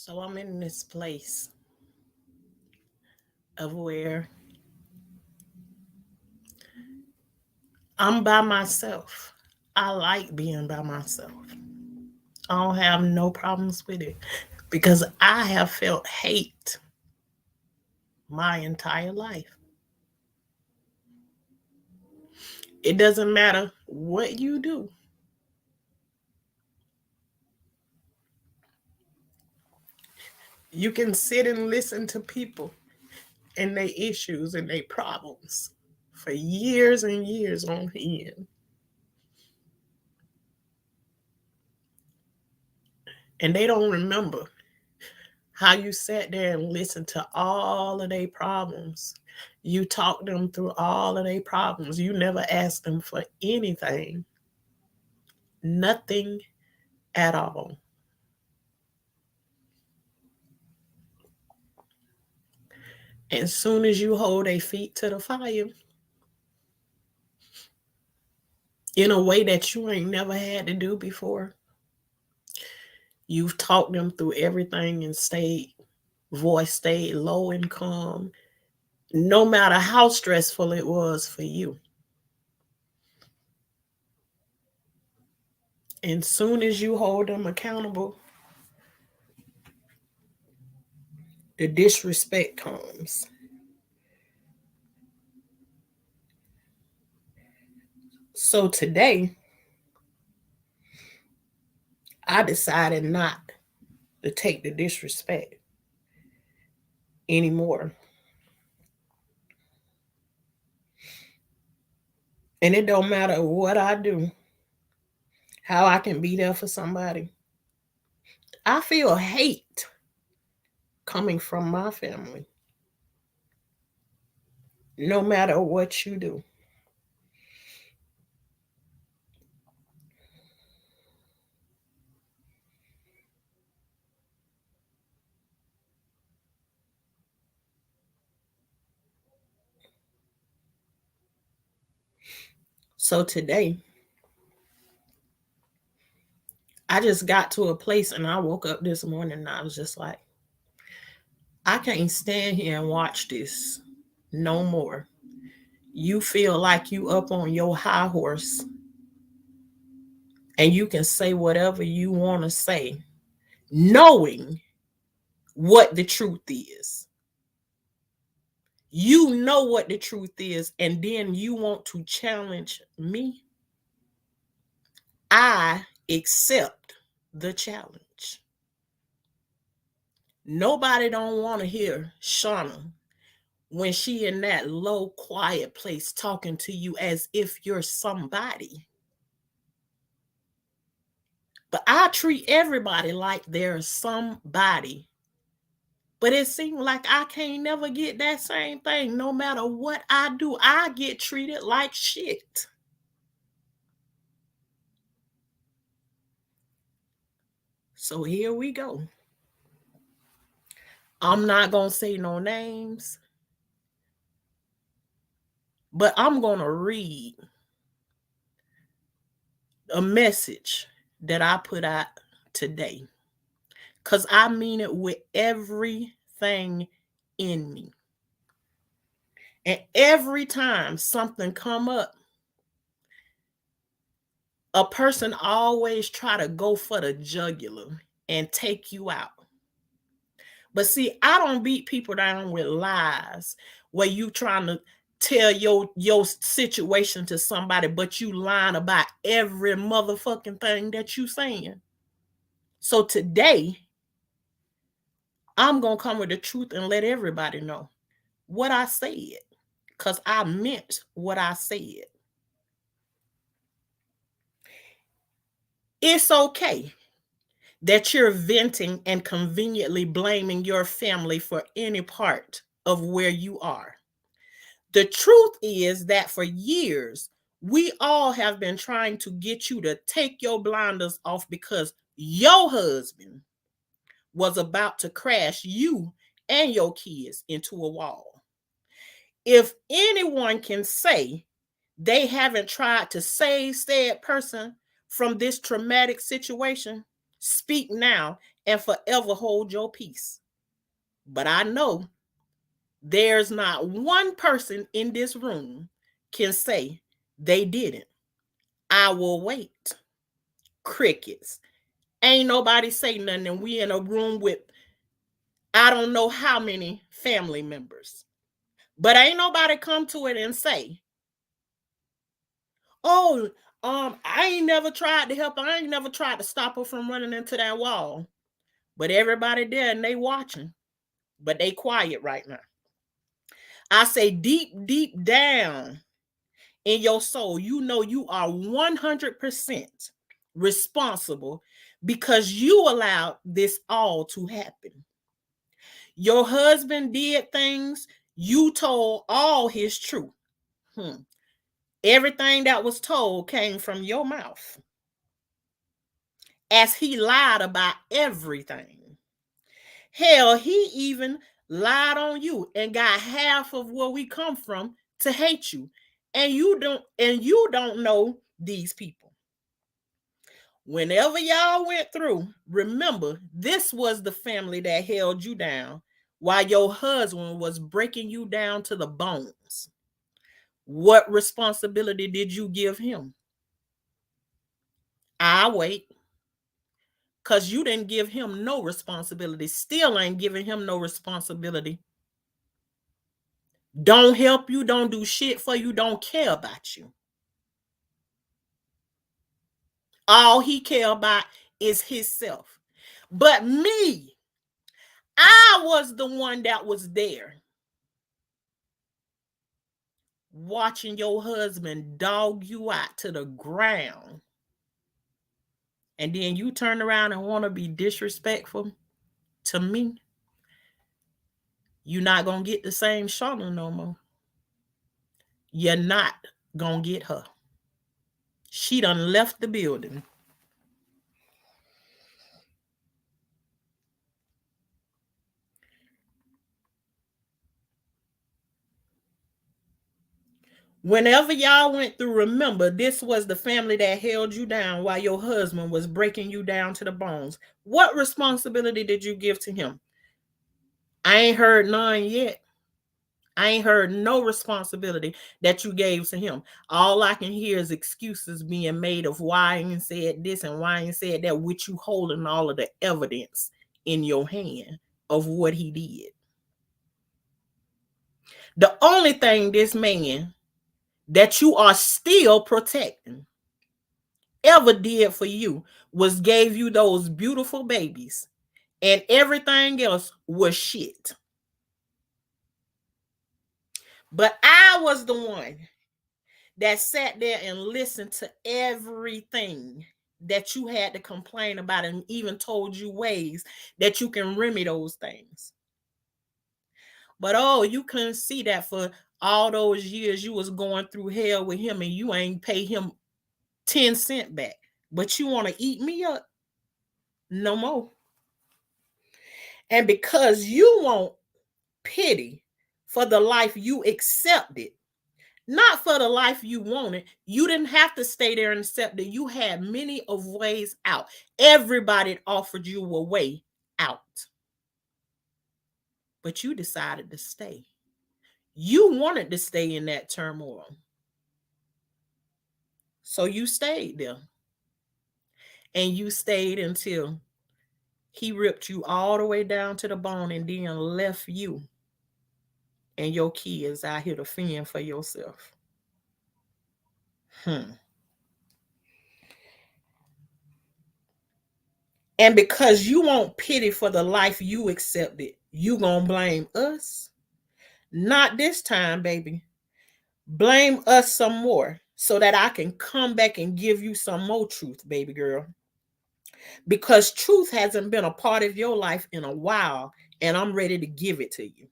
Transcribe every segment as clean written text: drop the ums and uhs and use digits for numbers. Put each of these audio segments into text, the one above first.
So I'm in this place of where I'm by myself. I like being by myself. I don't have no problems with it because I have felt hate my entire life. It doesn't matter what you do. You can sit and listen to people and their issues and their problems for years and years on end. And they don't remember how you sat there and listened to all of their problems. You talked them through all of their problems. You never asked them for anything, nothing at all. As soon as you hold their feet to the fire in a way that you ain't never had to do before, you've talked them through everything and voice stayed low and calm, no matter how stressful it was for you. And soon as you hold them accountable, the disrespect comes. So today, I decided not to take the disrespect anymore. And it don't matter what I do, how I can be there for somebody. I feel hate coming from my family, no matter what you do. So today, I just got to a place and I woke up this morning and I was just like, I can't stand here and watch this no more. You feel like you up on your high horse and you can say whatever you want to say, knowing what the truth is. You know what the truth is, and then you want to challenge me. I accept the challenge. Nobody don't want to hear Shauna when she in that low, quiet place talking to you as if you're somebody. But I treat everybody like they're somebody. But it seems like I can't never get that same thing. No matter what I do, I get treated like shit. So here we go. I'm not going to say no names, but I'm going to read a message that I put out today. because I mean it with everything in me. And every time something come up, a person always try to go for the jugular and take you out. But see, I don't beat people down with lies where you trying to tell your situation to somebody, but you lying about every motherfucking thing that you saying. So today, I'm gonna come with the truth and let everybody know what I said, because I meant what I said. It's okay that you're venting and conveniently blaming your family for any part of where you are. The truth is that for years, we all have been trying to get you to take your blinders off because your husband was about to crash you and your kids into a wall. If anyone can say they haven't tried to save said person from this traumatic situation, speak now and forever hold your peace. But I know there's not one person in this room can say they didn't. I will wait. Crickets. Ain't nobody say nothing, and we in a room with I don't know how many family members. But ain't nobody come to it and say, oh, I ain't never tried to help her. I ain't never tried to stop her from running into that wall. But everybody there and they watching. But they quiet right now. I say deep down in your soul, you know you are 100% responsible because you allowed this all to happen. Your husband did things, you told all his truth. Everything that was told came from your mouth. As he lied about everything. Hell, he even lied on you and got half of where we come from to hate you. And you don't know these people. Whenever y'all went through, remember, this was the family that held you down while your husband was breaking you down to the bones. What responsibility did you give him? I wait. Because you didn't give him no responsibility. Still ain't giving him no responsibility. Don't help you, don't do shit for you, don't care about you. All he care about is himself. But me, I was the one that was there. Watching your husband dog you out to the ground. And then you turn around and want to be disrespectful to me. You're not going to get the same Shauna no more. You're not going to get her. She done left the building. Whenever y'all went through, remember, this was the family that held you down while your husband was breaking you down to the bones. What responsibility did you give to him? I ain't heard none yet. I ain't heard no responsibility that you gave to him. All I can hear is excuses being made of why I ain't said this and why I ain't said that, with you holding all of the evidence in your hand of what he did. The only thing this man that you are still protecting ever did for you was gave you those beautiful babies, and everything else was shit. But I was the one that sat there and listened to everything that you had to complain about, and even told you ways that you can remedy those things. But oh, you couldn't see that for all those years you was going through hell with him, and you ain't pay him 10 cents back. But you want to eat me up? No more. And because you want pity for the life you accepted, not for the life you wanted, you didn't have to stay there and accept it. You had many of ways out. Everybody offered you a way out. But you decided to stay. You wanted to stay in that turmoil. So you stayed there. And you stayed until he ripped you all the way down to the bone and then left you and your kids out here to fend for yourself. Hmm. And because you want pity for the life you accepted, you gonna blame us? Not this time, baby. Blame us some more so that I can come back and give you some more truth, baby girl. Because truth hasn't been a part of your life in a while, and I'm ready to give it to you.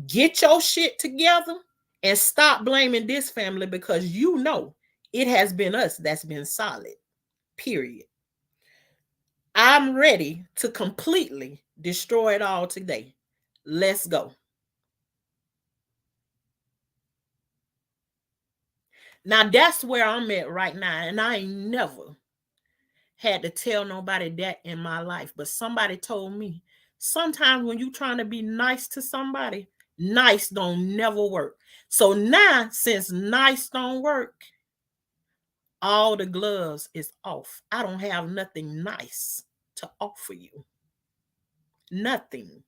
Get your shit together and stop blaming this family because you know it has been us that's been solid. Period. I'm ready to completely destroy it all today. Let's go. Now that's where I'm at right now, and I ain't never had to tell nobody that in my life, but somebody told me sometimes when you trying to be nice to somebody, nice don't never work. So now, since nice don't work, all the gloves is off. I don't have nothing nice to offer you. Nothing.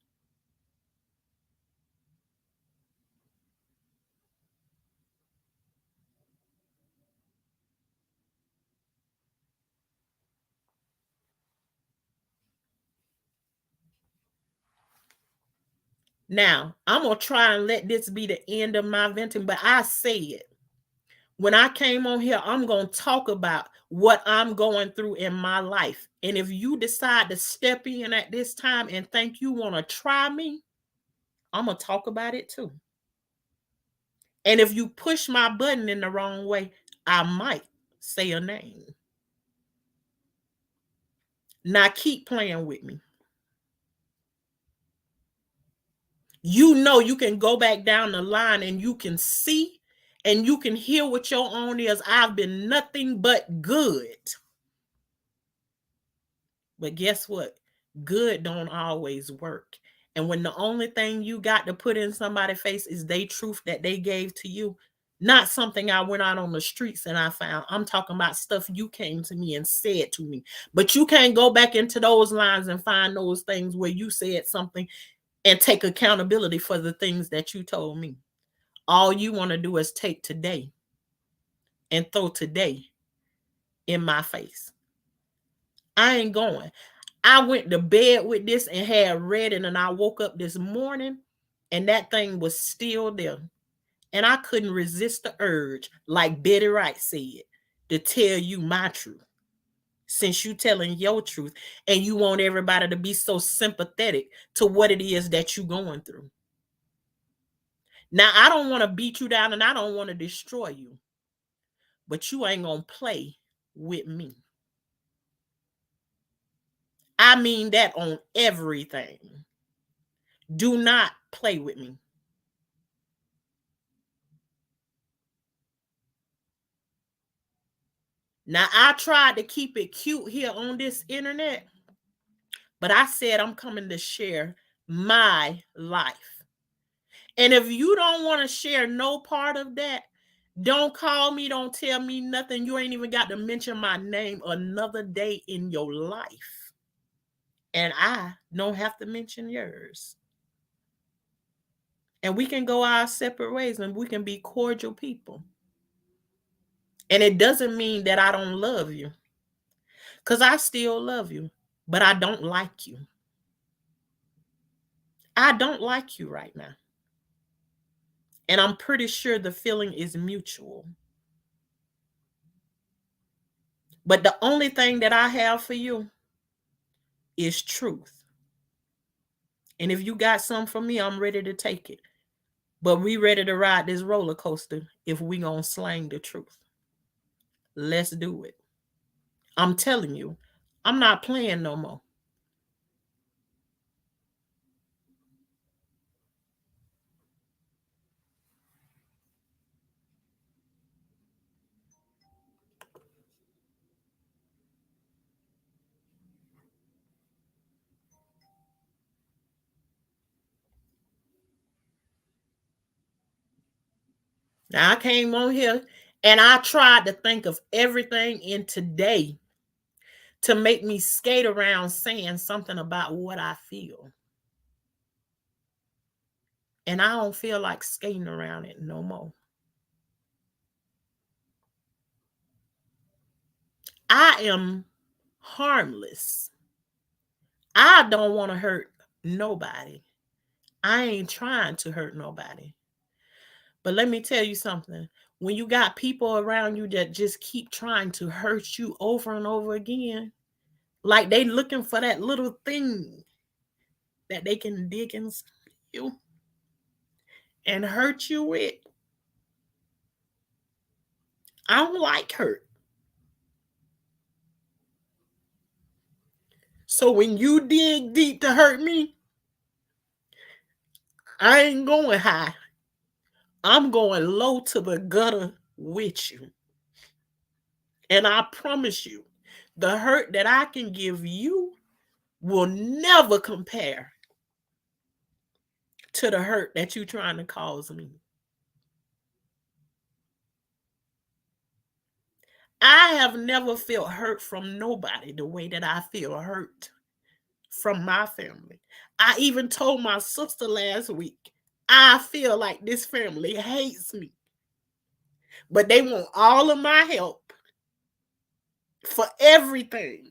Now, I'm going to try and let this be the end of my venting, but I said, when I came on here, I'm going to talk about what I'm going through in my life. And if you decide to step in at this time and think you want to try me, I'm going to talk about it too. And if you push my button in the wrong way, I might say a name. Now keep playing with me. You know you can go back down the line and you can see and you can hear with your own ears. I've been nothing but good. But guess what? Good don't always work. And when the only thing you got to put in somebody's face is their truth that they gave to you, not something I went out on the streets and I found. I'm talking about stuff you came to me and said to me. But you can't go back into those lines and find those things where you said something and take accountability for the things that you told me. All you want to do is take today and throw today in my face. I ain't going. I went to bed with this and had read it, and I woke up this morning and that thing was still there. And I couldn't resist the urge, like Betty Wright said, to tell you my truth. Since you telling your truth and you want everybody to be so sympathetic to what it is that you going through. Now, I don't want to beat you down and I don't want to destroy you, but you ain't going to play with me. I mean that on everything. Do not play with me. Now, I tried to keep it cute here on this internet, but I said I'm coming to share my life. And if you don't want to share no part of that, don't call me, don't tell me nothing. You ain't even got to mention my name another day in your life. And I don't have to mention yours. And we can go our separate ways and we can be cordial people. And it doesn't mean that I don't love you, because I still love you, but I don't like you. I don't like you right now. And I'm pretty sure the feeling is mutual. But the only thing that I have for you is truth. And if you got some for me, I'm ready to take it. But we ready to ride this roller coaster if we gonna slang the truth. Let's do it. I'm telling you, I'm not playing no more. Now I came on here and I tried to think of everything in today to make me skate around saying something about what I feel. And I don't feel like skating around it no more. I am harmless. I don't want to hurt nobody. I ain't trying to hurt nobody. But let me tell you something. When you got people around you that just keep trying to hurt you over and over again, like they looking for that little thing that they can dig inside you and hurt you with, I don't like hurt. So when you dig deep to hurt me, I ain't going high. I'm going low to the gutter with you. And I promise you, the hurt that I can give you will never compare to the hurt that you're trying to cause me. I have never felt hurt from nobody the way that I feel hurt from my family. I even told my sister last week, I feel like this family hates me, but they want all of my help for everything.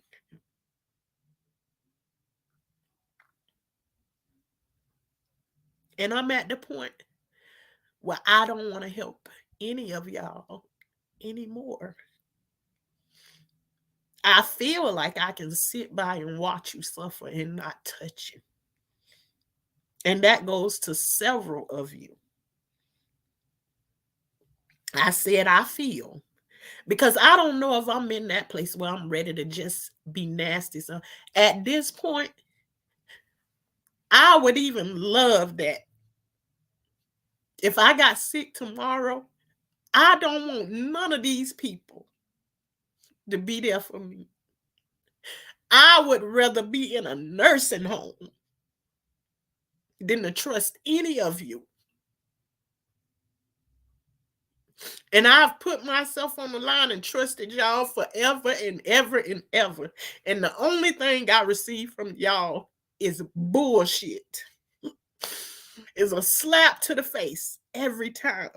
And I'm at the point where I don't want to help any of y'all anymore. I feel like I can sit by and watch you suffer and not touch you. And that goes to several of you. I said I feel because I don't know if I'm in that place where I'm ready to just be nasty. So at this point, I would even love that. If I got sick tomorrow, I don't want none of these people to be there for me. I would rather be in a nursing home than to trust any of you. And I've put myself on the line and trusted y'all forever and ever and ever. And the only thing I receive from y'all is bullshit. Is a slap to the face every time.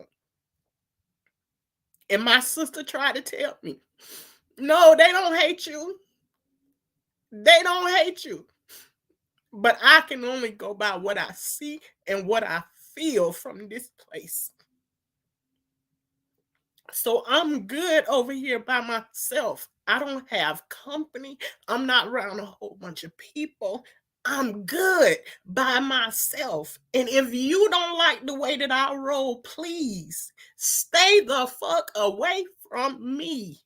And my sister tried to tell me, no, they don't hate you. They don't hate you. But I can only go by what I see and what I feel from this place. So I'm good over here by myself. I don't have company. I'm not around a whole bunch of people. I'm good by myself. And if you don't like the way that I roll, please stay the fuck away from me.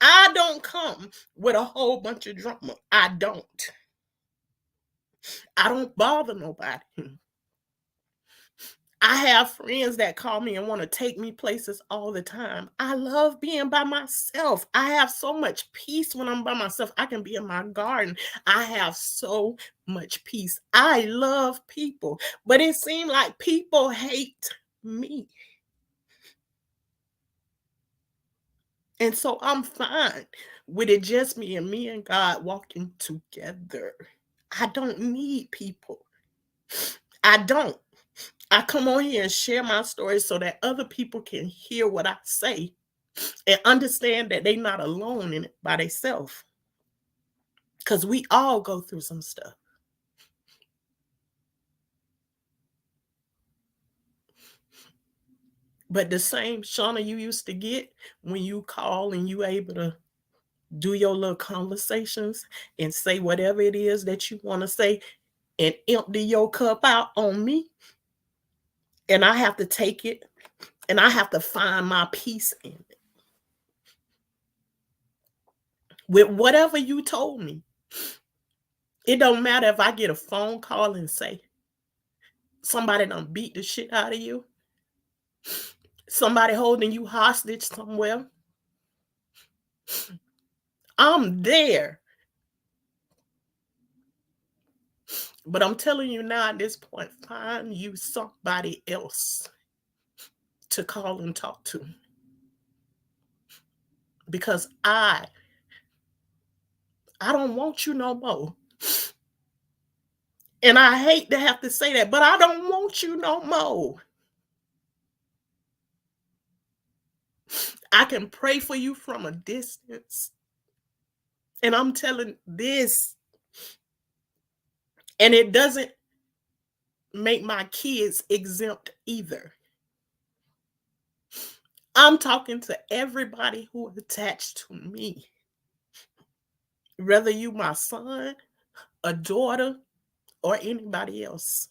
I don't come with a whole bunch of drama. I don't. I don't bother nobody. I have friends that call me and want to take me places all the time. I love being by myself. I have so much peace when I'm by myself. I can be in my garden. I have so much peace. I love people, but it seems like people hate me. And so I'm fine with it just me and God walking together. I don't need people. I don't. I come on here and share my story so that other people can hear what I say and understand that they're not alone in it by themselves. Because we all go through some stuff. But the same Shauna you used to get when you call and you able to do your little conversations and say whatever it is that you want to say and empty your cup out on me. And I have to take it and I have to find my peace in it. With whatever you told me. It don't matter if I get a phone call and say somebody done beat the shit out of you. Somebody holding you hostage somewhere. I'm there. But I'm telling you now at this point, find you somebody else. to call and talk to, because I don't want you no more. And I hate to have to say that, but I don't want you no more. I can pray for you from a distance. And I'm telling this, and it doesn't make my kids exempt either. I'm talking to everybody who is attached to me. Whether you my son, a daughter, or anybody else.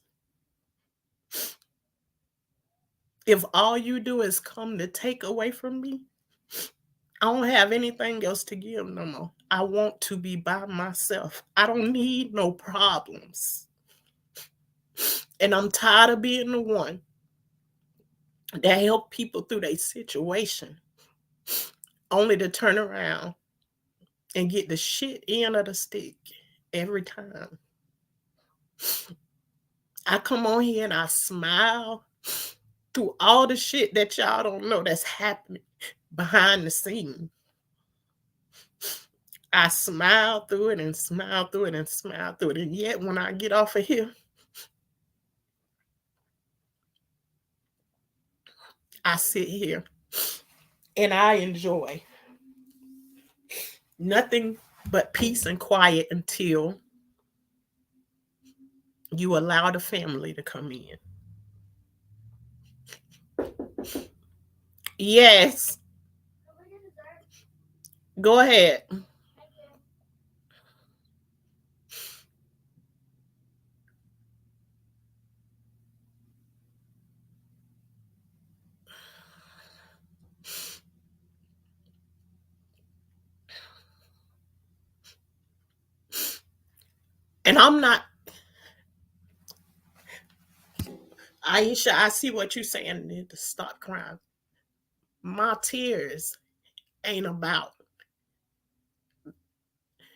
If all you do is come to take away from me, I don't have anything else to give no more. I want to be by myself. I don't need no problems. And I'm tired of being the one that help people through their situation, only to turn around and get the shit end of the stick every time. I come on here and I smile through all the shit that y'all don't know that's happening behind the scene. I smile through it and smile through it and smile through it. And yet when I get off of here, I sit here and I enjoy nothing but peace and quiet until you allow the family to come in. Yes. Go ahead. And I'm not, Aisha, I see what you're saying. Need to stop crying. My tears ain't about.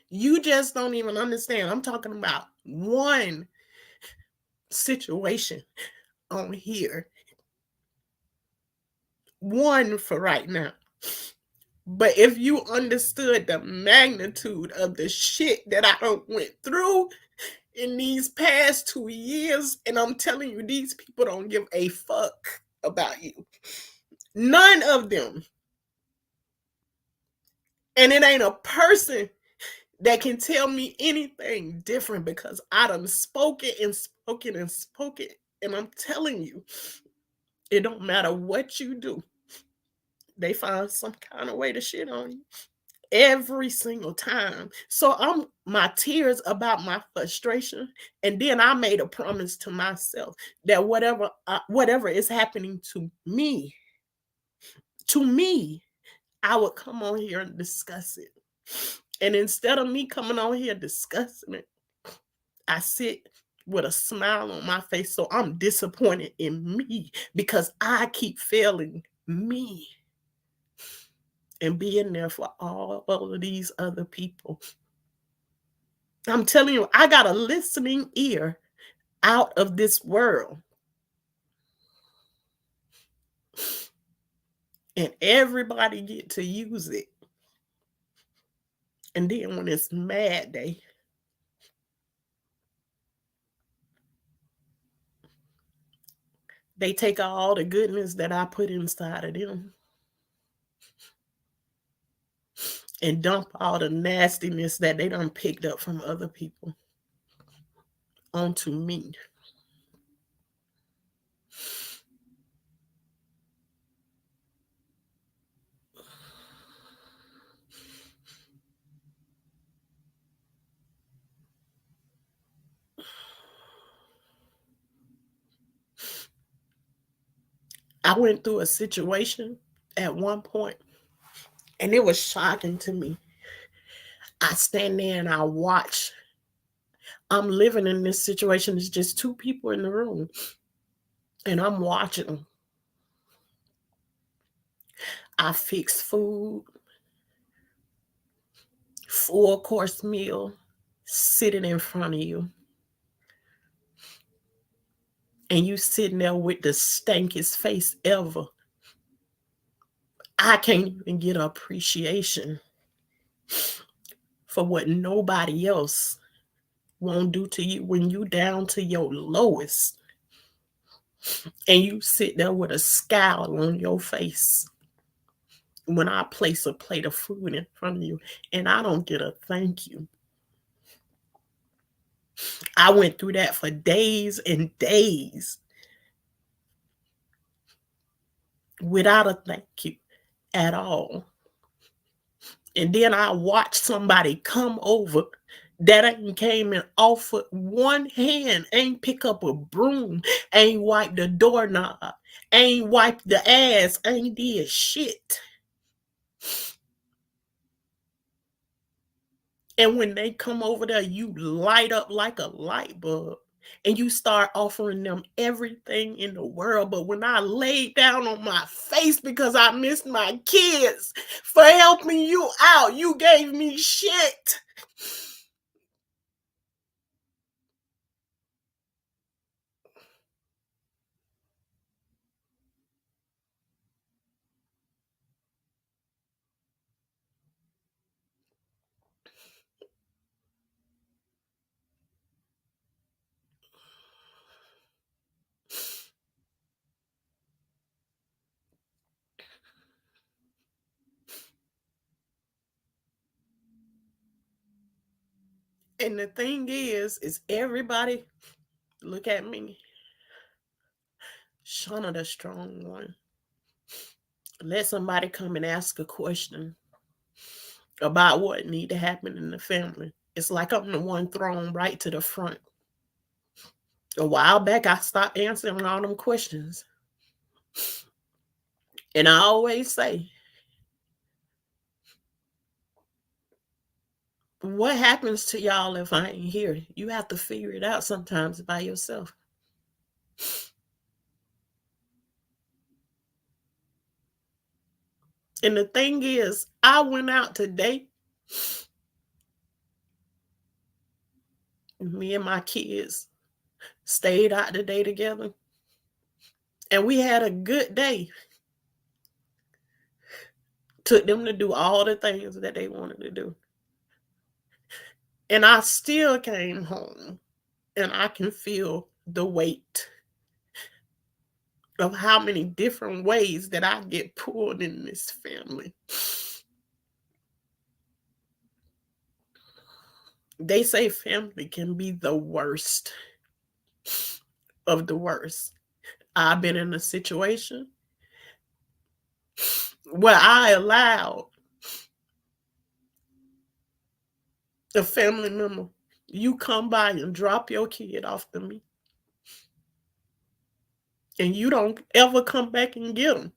You just don't even understand. I'm talking about one situation on here. One for right now. But if you understood the magnitude of the shit that I don't went through in these past 2 years, and I'm telling you, these people don't give a fuck about you. None of them. And it ain't a person that can tell me anything different, because I done spoken and spoken and spoken. And I'm telling you, it don't matter what you do. They find some kind of way to shit on you every single time. So my tears about my frustration, and then I made a promise to myself that whatever is happening to me, I would come on here and discuss it. And instead of me coming on here discussing it, I sit with a smile on my face. So I'm disappointed in me because I keep failing me and being there for all of these other people. I'm telling you, I got a listening ear out of this world. And everybody get to use it. And then when it's mad day, they take all the goodness that I put inside of them and dump all the nastiness that they done picked up from other people onto me. I went through a situation at one point, and it was shocking to me. I stand there and I watch. I'm living in this situation. It's just two people in the room, and I'm watching them. I fix food, full course meal, sitting in front of you. And you sitting there with the stankiest face ever. I can't even get appreciation for what nobody else won't do to you when you down to your lowest and you sit there with a scowl on your face when I place a plate of food in front of you and I don't get a thank you. I went through that for days and days without a thank you at all. And then I watched somebody come over that ain't came and offered one hand, ain't pick up a broom, ain't wiped the doorknob, ain't wiped the ass, ain't did shit. And when they come over there, you light up like a light bulb and you start offering them everything in the world. But when I laid down on my face because I missed my kids for helping you out, you gave me shit. And the thing is everybody look at me. Shauna the strong one. Let somebody come and ask a question about what need to happen in the family. It's like I'm the one thrown right to the front. A while back, I stopped answering all them questions. And I always say, what happens to y'all if I ain't here? You have to figure it out sometimes by yourself. And the thing is, I went out today. Me and my kids stayed out today together. And we had a good day. Took them to do all the things that they wanted to do. And I still came home and I can feel the weight of how many different ways that I get pulled in this family. They say family can be the worst of the worst. I've been in a situation where I allowed a family member, you come by and drop your kid off to me, and you don't ever come back and get them.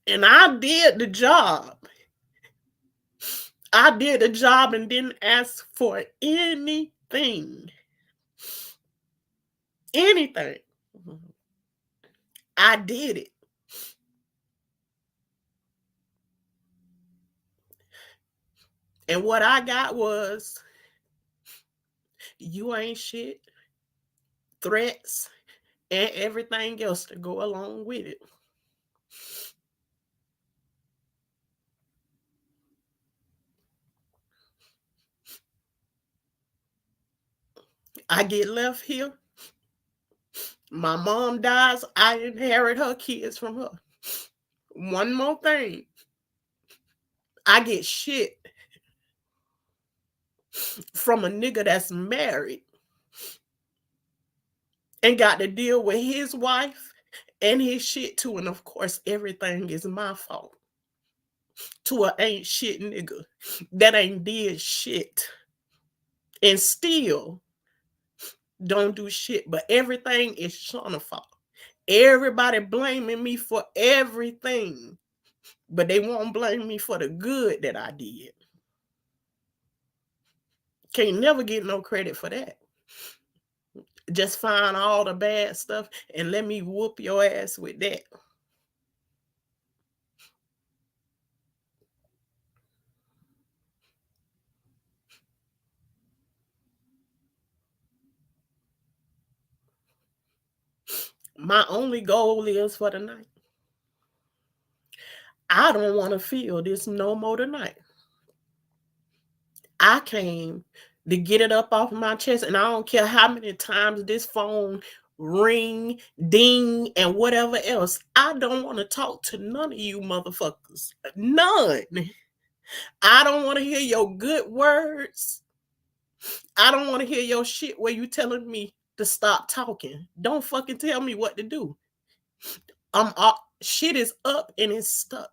And I did the job. I did the job and didn't ask for anything. Anything. I did it. And what I got was, you ain't shit, threats, and everything else to go along with it. I get left here. My mom dies. I inherit her kids from her. One more thing. I get shit from a nigga that's married and got to deal with his wife and his shit too. And of course, everything is my fault. To a ain't shit nigga that ain't did shit and still don't do shit. But everything is Shauna's fault. Everybody blaming me for everything, but they won't blame me for the good that I did. Can't never get no credit for that. Just find all the bad stuff and let me whoop your ass with that. My only goal is for the night. I don't want to feel this no more tonight. I came to get it up off my chest, and I don't care how many times this phone ring, ding, and whatever else. I don't want to talk to none of you motherfuckers. None. I don't want to hear your good words. I don't want to hear your shit where you telling me to stop talking. Don't fucking tell me what to do. I'm up. Shit is up and it's stuck.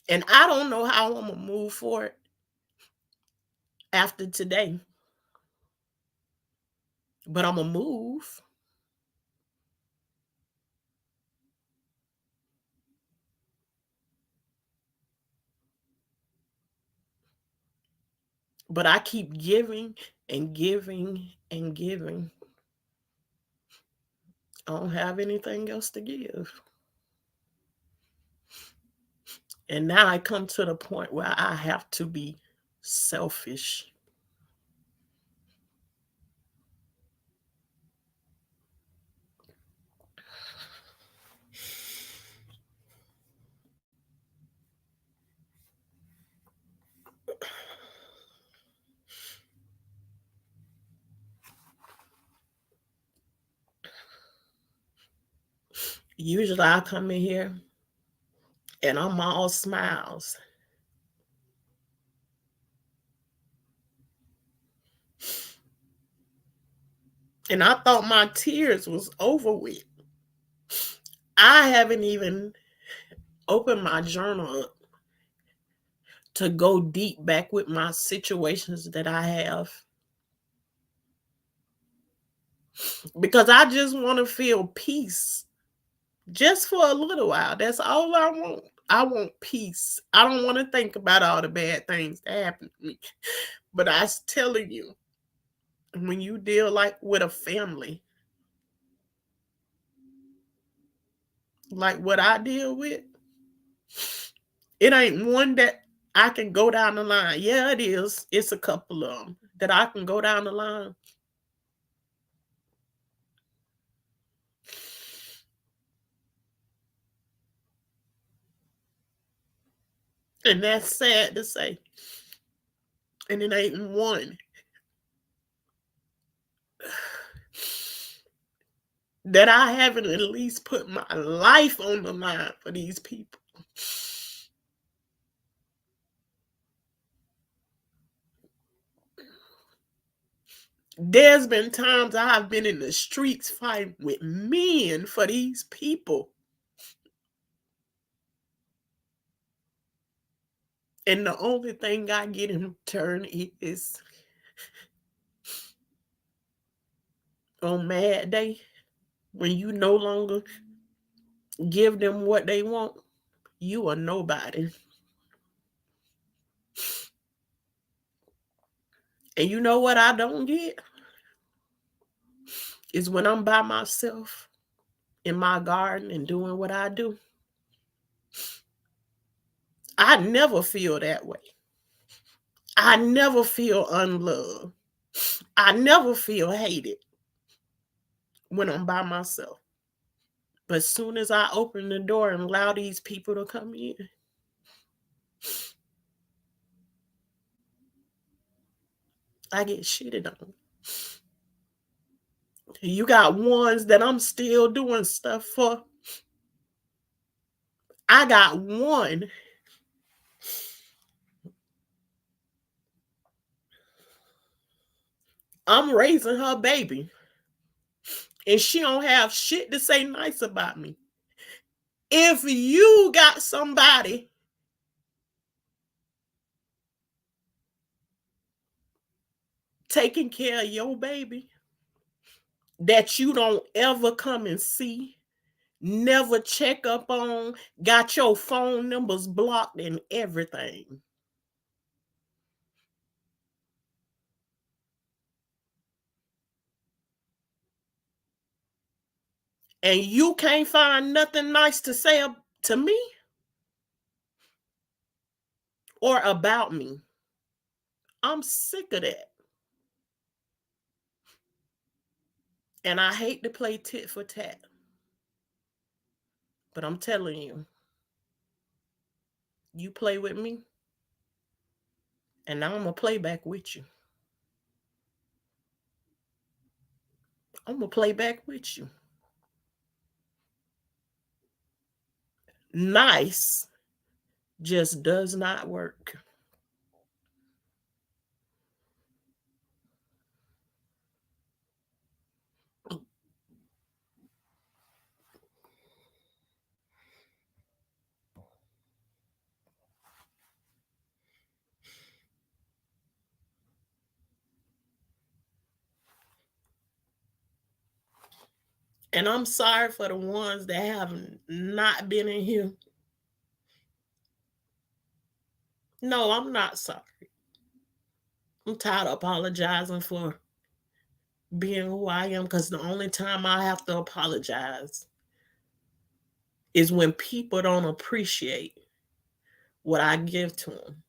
And I don't know how I'm gonna move forward after today. But I'm gonna move. But I keep giving and giving and giving. I don't have anything else to give. And now I come to the point where I have to be selfish. Usually I come in here and I'm all smiles. And I thought my tears was over with. I haven't even opened my journal up to go deep back with my situations that I have. Because I just want to feel peace just for a little while. That's all I want. I want peace. I don't want to think about all the bad things that happened to me. But I was telling you, when you deal like with a family, like what I deal with, it ain't one that I can go down the line. Yeah, it is. It's a couple of them that I can go down the line. And that's sad to say. And it ain't one that I haven't at least put my life on the line for these people. There's been times I've been in the streets fighting with men for these people. And the only thing I get in return is on Mad Day, when you no longer give them what they want, you are nobody. And you know what I don't get? Is when I'm by myself in my garden and doing what I do. I never feel that way. I never feel unloved. I never feel hated when I'm by myself. But as soon as I open the door and allow these people to come in, I get shitted on. You got ones that I'm still doing stuff for. I got one. I'm raising her baby. And she don't have shit to say nice about me. If you got somebody taking care of your baby that you don't ever come and see, never check up on, got your phone numbers blocked and everything, and you can't find nothing nice to say to me or about me, I'm sick of that. And I hate to play tit for tat, but I'm telling you, you play with me, and now I'm going to play back with you. I'm going to play back with you. Nice just does not work. And I'm sorry for the ones that have not been in here. No, I'm not sorry. I'm tired of apologizing for being who I am, because the only time I have to apologize is when people don't appreciate what I give to them.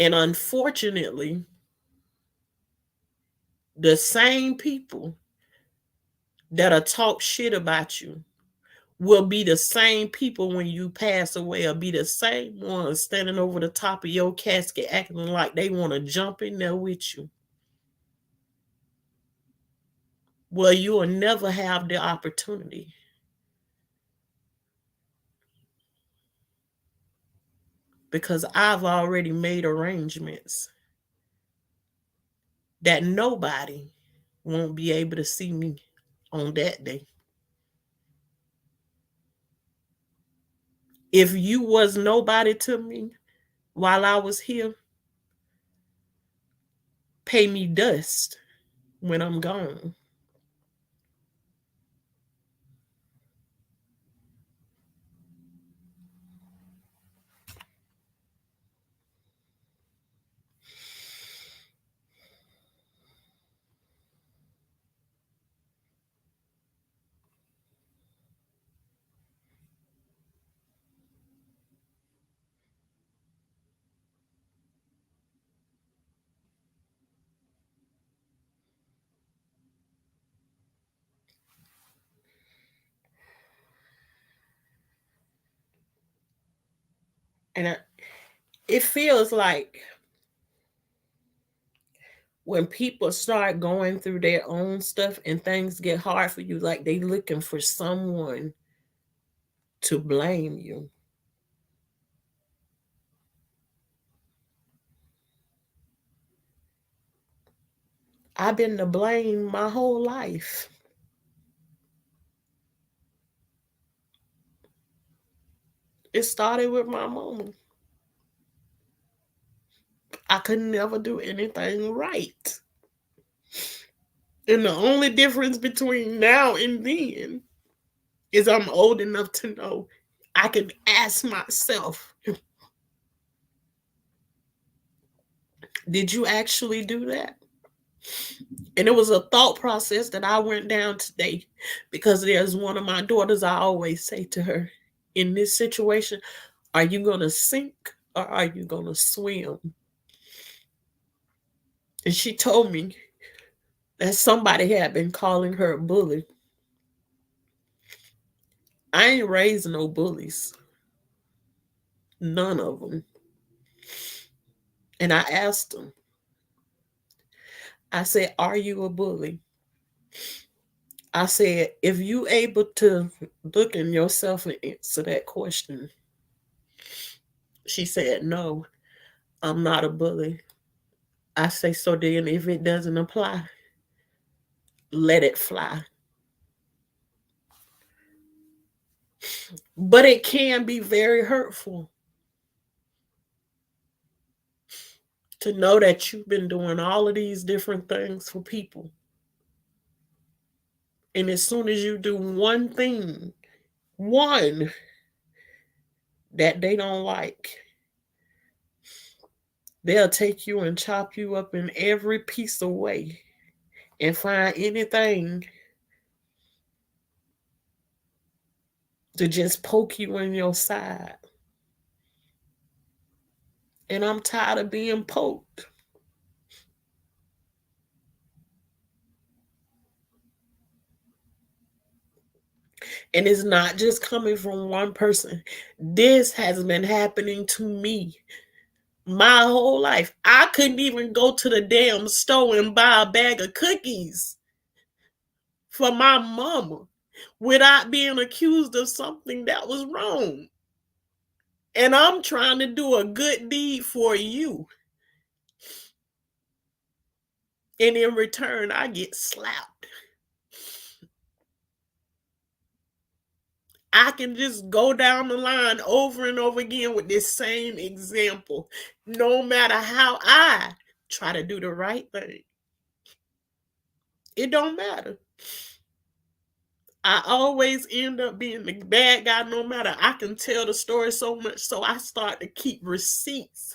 And unfortunately, the same people that'll talk shit about you will be the same people when you pass away, or be the same ones standing over the top of your casket acting like they want to jump in there with you. Well, you will never have the opportunity, because I've already made arrangements that nobody won't be able to see me on that day. If you was nobody to me while I was here, pay me dust when I'm gone. And it feels like when people start going through their own stuff and things get hard for you, like they looking for someone to blame you. I've been to blame my whole life. It started with my mama. I could never do anything right. And the only difference between now and then is I'm old enough to know I can ask myself, did you actually do that? And it was a thought process that I went down today, because there's one of my daughters, I always say to her, in this situation, are you going to sink or are you going to swim? And she told me that somebody had been calling her a bully. I ain't raised no bullies, none of them. And I asked them, I said, are you a bully? I said, if you able to look in yourself and answer that question. She said, no, I'm not a bully. I say, so then if it doesn't apply, let it fly. But it can be very hurtful to know that you've been doing all of these different things for people. And as soon as you do one thing, one that they don't like, they'll take you and chop you up in every piece of way and find anything to just poke you in your side. And I'm tired of being poked. And it's not just coming from one person. This has been happening to me my whole life. I couldn't even go to the damn store and buy a bag of cookies for my mama without being accused of something that was wrong. And I'm trying to do a good deed for you. And in return, I get slapped. I can just go down the line over and over again with this same example, no matter how I try to do the right thing. It don't matter. I always end up being the bad guy no matter. I can tell the story so much, so I start to keep receipts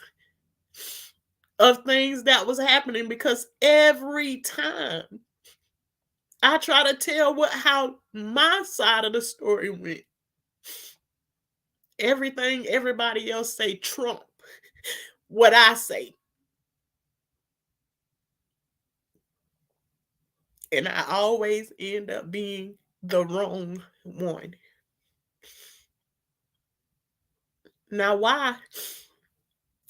of things that was happening, because every time I try to tell how my side of the story went, everything everybody else say trump what I say. And I always end up being the wrong one. Now, why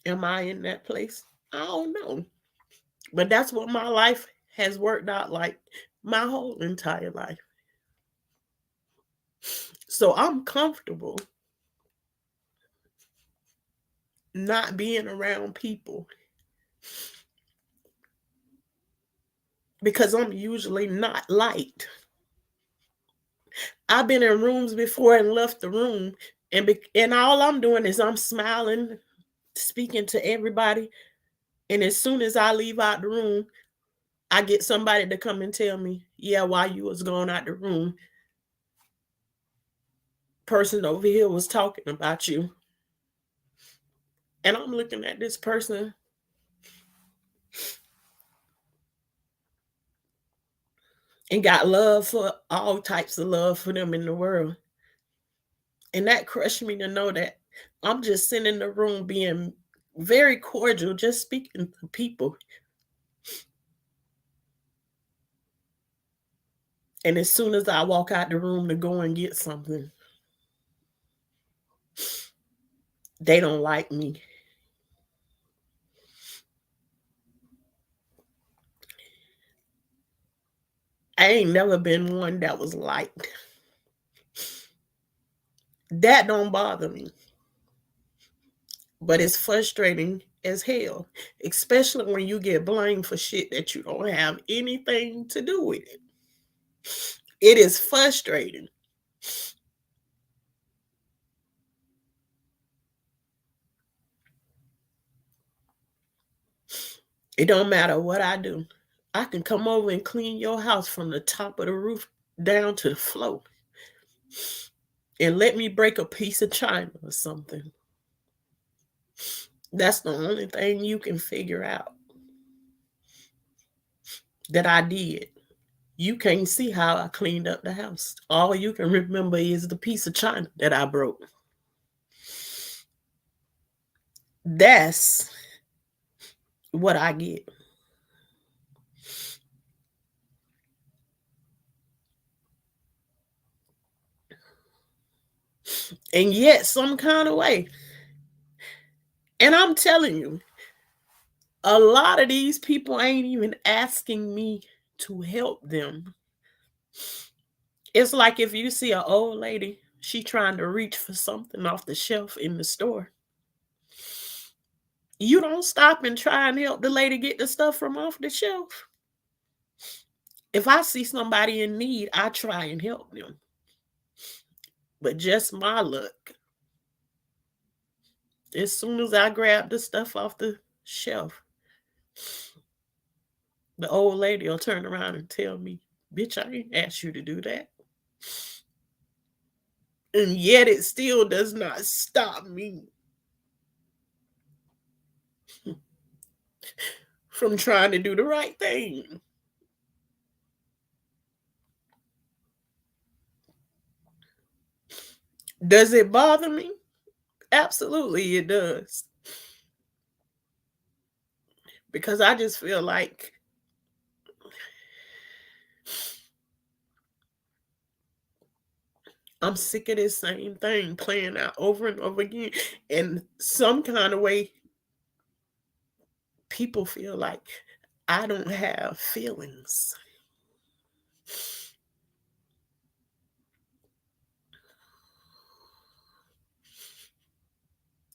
am I in that place? I don't know. But that's what my life has worked out like my whole entire life. So I'm comfortable not being around people because I'm usually not liked. I've been in rooms before and left the room, and all I'm doing is I'm smiling, speaking to everybody, and as soon as I leave out the room, I get somebody to come and tell me, yeah, while you was going out the room, person over here was talking about you. And I'm looking at this person and got love for all types of love for them in the world. And that crushed me to know that I'm just sitting in the room being very cordial, just speaking to people. And as soon as I walk out the room to go and get something, they don't like me. I ain't never been one that was liked. That don't bother me. But it's frustrating as hell, especially when you get blamed for shit that you don't have anything to do with it. It is frustrating. It don't matter what I do. I can come over and clean your house from the top of the roof down to the floor. And let me break a piece of china or something. That's the only thing you can figure out that I did. You can't see how I cleaned up the house. All you can remember is the piece of china that I broke. That's what I get. And yet, some kind of way. And I'm telling you, a lot of these people ain't even asking me to help them. It's like if you see an old lady, she trying to reach for something off the shelf in the store. You don't stop and try and help the lady get the stuff from off the shelf. If I see somebody in need, I try and help them. But just my luck, as soon as I grab the stuff off the shelf, the old lady will turn around and tell me, bitch, I ain't asked you to do that. And yet it still does not stop me from trying to do the right thing. Does it bother me? Absolutely, it does. Because I just feel like I'm sick of this same thing playing out over and over again. And some kind of way, people feel like I don't have feelings.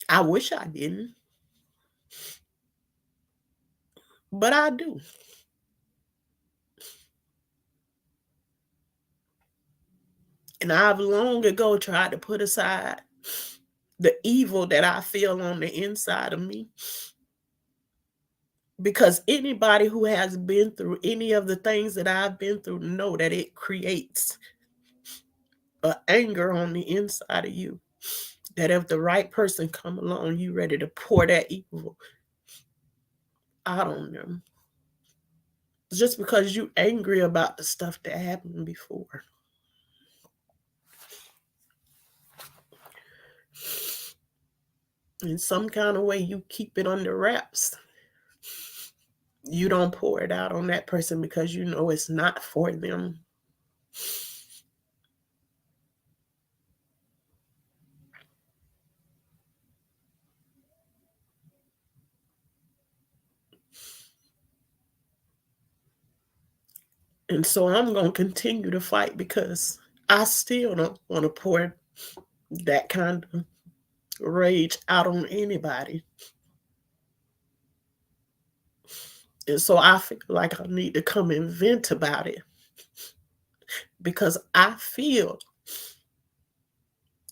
I wish I didn't, but I do. And I've long ago tried to put aside the evil that I feel on the inside of me. Because anybody who has been through any of the things that I've been through know that it creates a anger on the inside of you. That if the right person come along, you ready to pour that evil out on them. Just because you angry about the stuff that happened before. In some kind of way, you keep it under wraps. You don't pour it out on that person because you know it's not for them. And so I'm going to continue to fight because I still don't want to pour that kind of rage out on anybody. And so I feel like I need to come and vent about it because I feel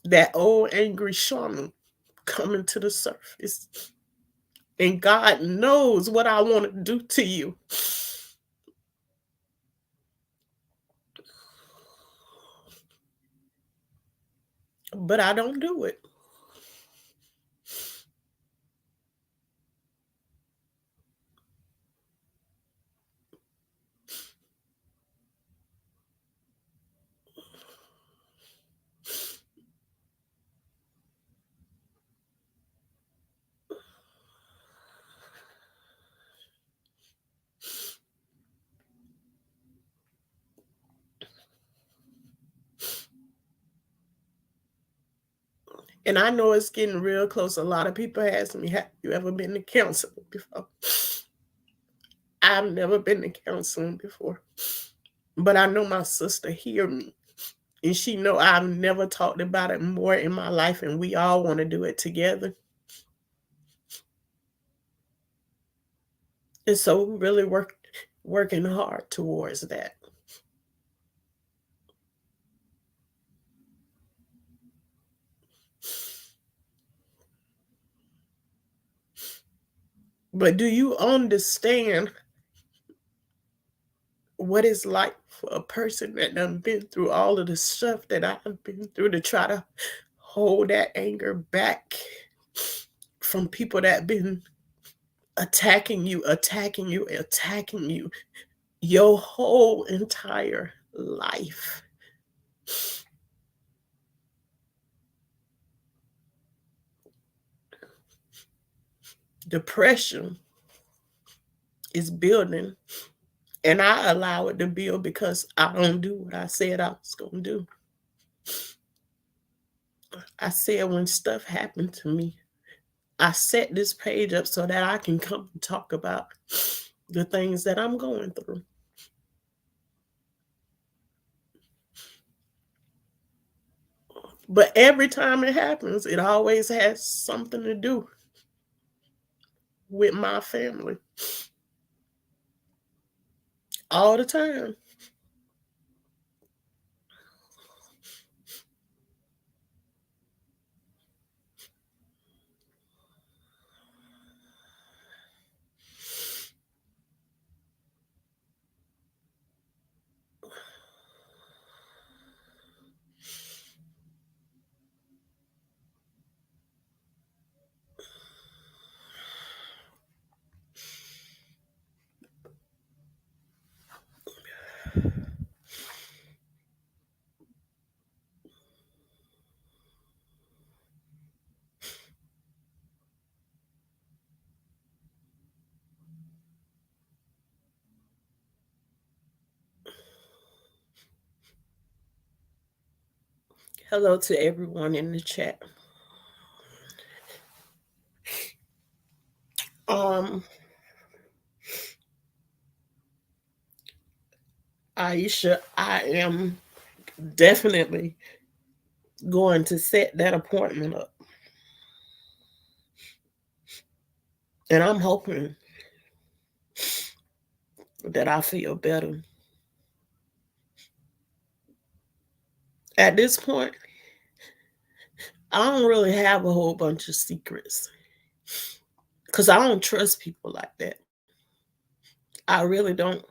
that old angry Shauna coming to the surface. And God knows what I want to do to you. But I don't do it. And I know it's getting real close. A lot of people ask me, have you ever been to counseling before? I've never been to counseling before. But I know my sister hear me. And she know I've never talked about it more in my life, and we all want to do it together. And so we really working hard towards that. But do you understand what it's like for a person that done been through all of the stuff that I've been through to try to hold that anger back from people that been attacking you, attacking you, attacking you your whole entire life? Depression is building, and I allow it to build because I don't do what I said I was going to do. I said when stuff happened to me, I set this page up so that I can come and talk about the things that I'm going through. But every time it happens, it always has something to do with my family. All the time. Hello to everyone in the chat. Um, Aisha, I am definitely going to set that appointment up. And I'm hoping that I feel better. At this point, I don't really have a whole bunch of secrets because I don't trust people like that. I really don't.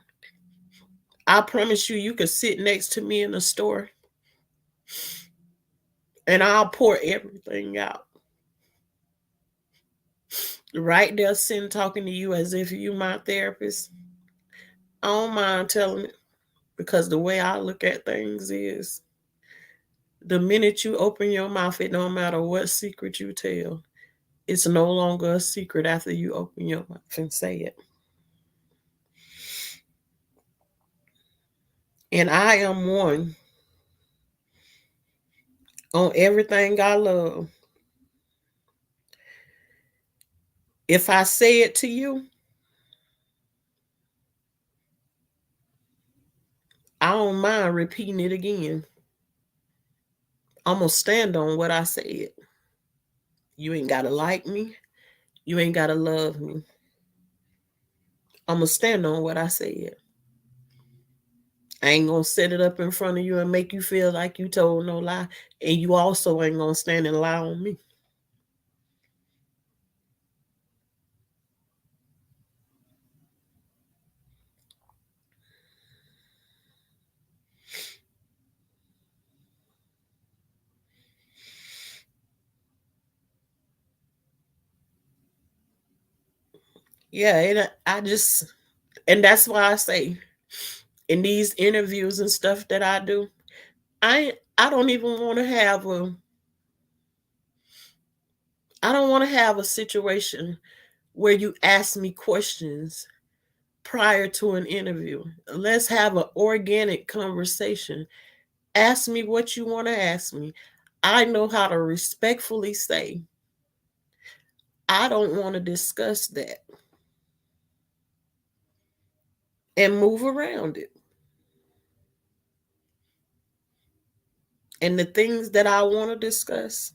I promise you, you could sit next to me in the store and I'll pour everything out. Right there, sitting talking to you as if you my therapist. I don't mind telling it because the way I look at things is the minute you open your mouth, it don't matter what secret you tell. It's no longer a secret after you open your mouth and say it. And I am one on everything I love. If I say it to you, I don't mind repeating it again. I'm going to stand on what I said. You ain't got to like me. You ain't got to love me. I'm going to stand on what I said. I ain't going to set it up in front of you and make you feel like you told no lie. And you also ain't going to stand and lie on me. Yeah, I just, and that's why I say in these interviews and stuff that I do, I don't even want to have a I don't want to have a situation where you ask me questions prior to an interview. Let's have an organic conversation. Ask me what you want to ask me. I know how to respectfully say, I don't want to discuss that and move around it. And the things that I want to discuss,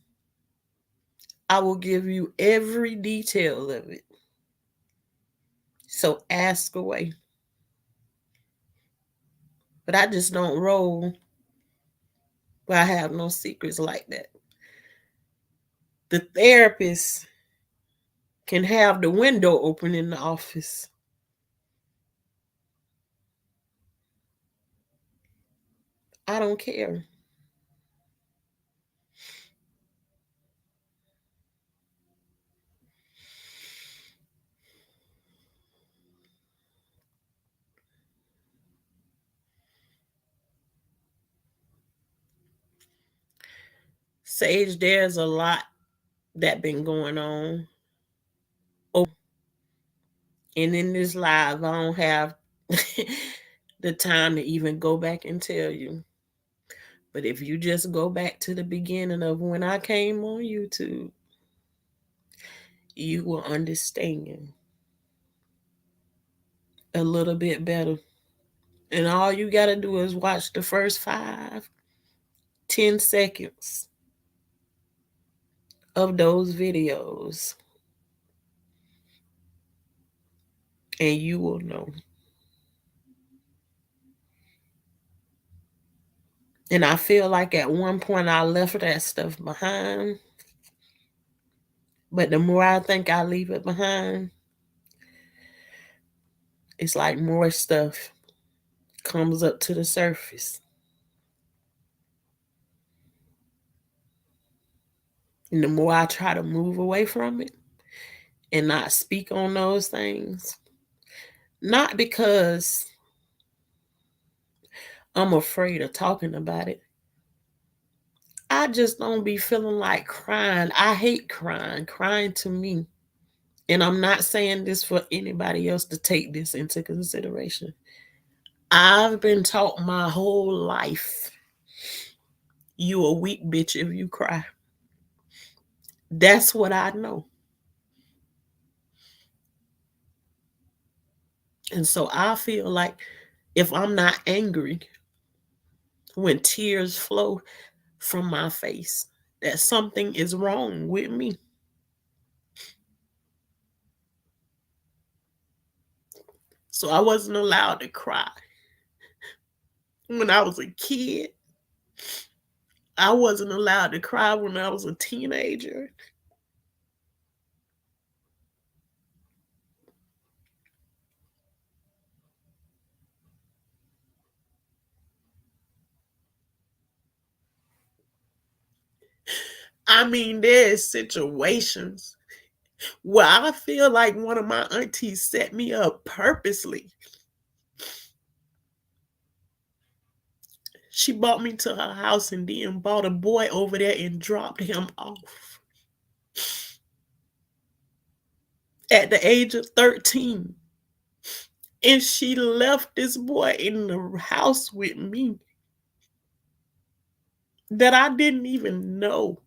I will give you every detail of it. So ask away. But I just don't roll where I have no secrets like that. The therapist can have the window open in the office. I don't care. Sage, there's a lot that been going on. And in this live, I don't have the time to even go back and tell you. But if you just go back to the beginning of when I came on YouTube, you will understand a little bit better. And all you got to do is watch the first 5, 10 seconds of those videos, and you will know. And I feel like at one point I left that stuff behind. But the more I think I leave it behind, it's like more stuff comes up to the surface. And the more I try to move away from it and not speak on those things, not because I'm afraid of talking about it. I just don't be feeling like crying. I hate crying. Crying to me. And I'm not saying this for anybody else to take this into consideration. I've been taught my whole life You a weak bitch if you cry. That's what I know. And so I feel like if I'm not angry when tears flow from my face, that something is wrong with me. So I wasn't allowed to cry when I was a kid. I wasn't allowed to cry when I was a teenager. I mean, there's situations where I feel like one of my aunties set me up purposely. She brought me to her house and then brought a boy over there and dropped him off at the age of 13. And she left this boy in the house with me that I didn't even know.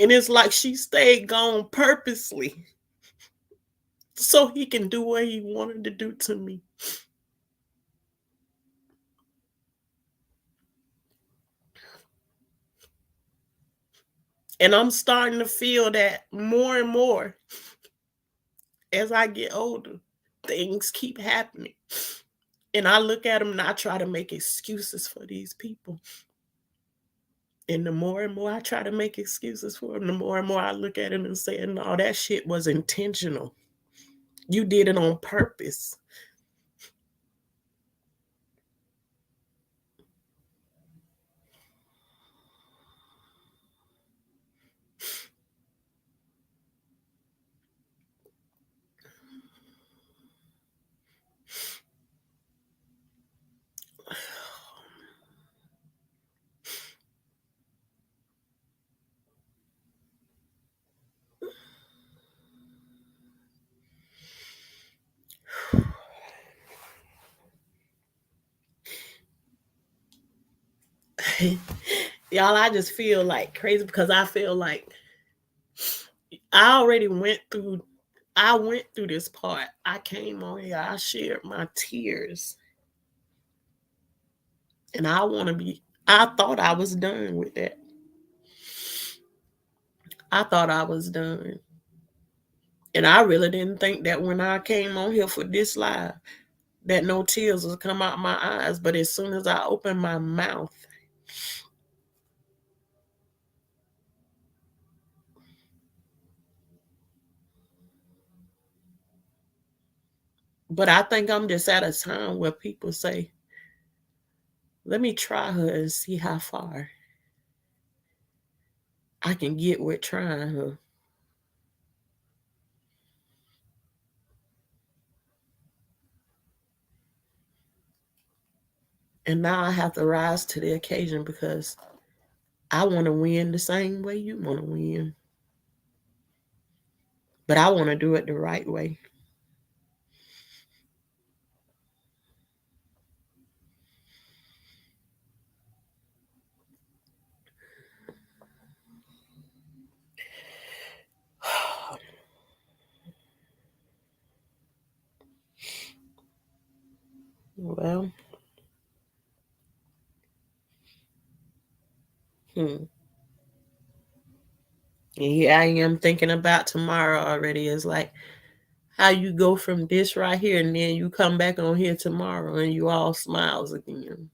And it's like she stayed gone purposely so he can do what he wanted to do to me. And I'm starting to feel that more and more as I get older. Things keep happening. And I look at them and I try to make excuses for these people. And the more and more I try to make excuses for them, the more and more I look at it and say, no, that shit was intentional. You did it on purpose. Y'all, I just feel like crazy because I feel like I already went through this part. I came on here, I shared my tears. And I thought I was done with that. I thought I was done. And I really didn't think that when I came on here for this live, that no tears would come out my eyes. But as soon as I opened my mouth, but I think I'm just at a time where people say, let me try her and see how far I can get with trying her. And now I have to rise to the occasion because I want to win the same way you want to win. But I want to do it the right way. Well, hmm. And here I am thinking about tomorrow already. It's like how you go from this right here and then you come back on here tomorrow and you all smiles again.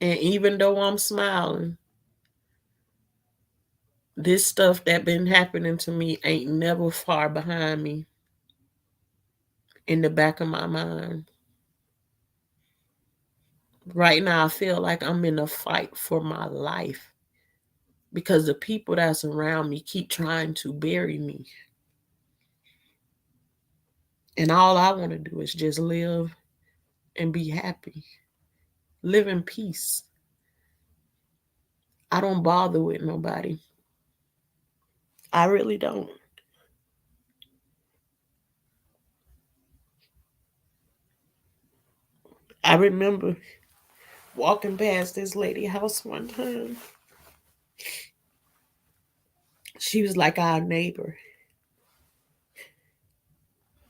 And even though I'm smiling, this stuff that been happening to me ain't never far behind me in the back of my mind. Right now, I feel like I'm in a fight for my life because the people that's around me keep trying to bury me. And all I want to do is just live and be happy, live in peace. I don't bother with nobody. I really don't. I remember walking past this lady house one time. She was like our neighbor.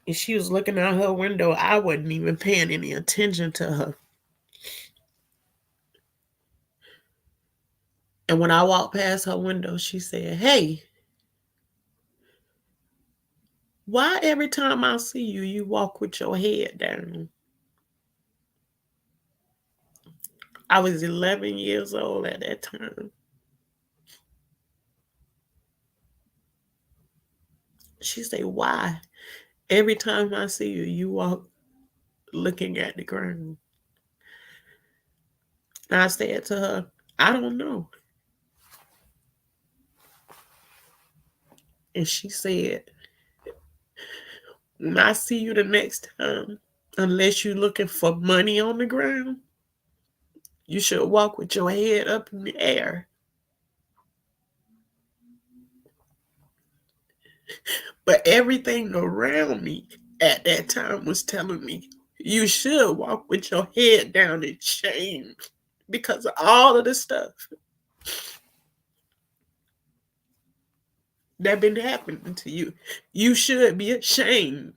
And she was looking out her window. I wasn't even paying any attention to her. And when I walked past her window, she said, "Hey, why every time I see you, you walk with your head down?" I was 11 years old at that time. She said, "Why? Every time I see you, you walk looking at the ground." And I said to her, "I don't know." And she said, "When I see you the next time, unless you're looking for money on the ground, you should walk with your head up in the air." But everything around me at that time was telling me, you should walk with your head down in shame because of all of the stuff that been happening to you. You should be ashamed.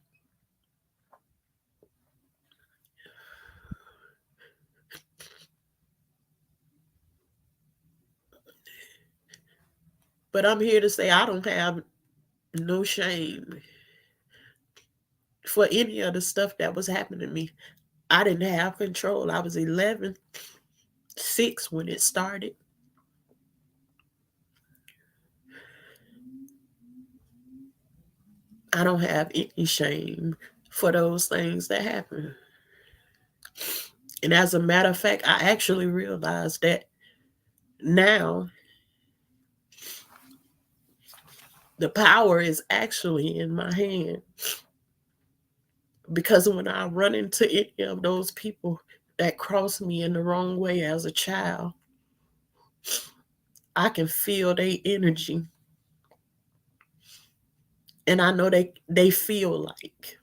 But I'm here to say I don't have no shame for any of the stuff that was happening to me. I didn't have control. I was 11, 6 when it started. I don't have any shame for those things that happen. And as a matter of fact, I actually realized that now the power is actually in my hand. Because when I run into any of those people that cross me in the wrong way as a child, I can feel their energy. And I know they feel like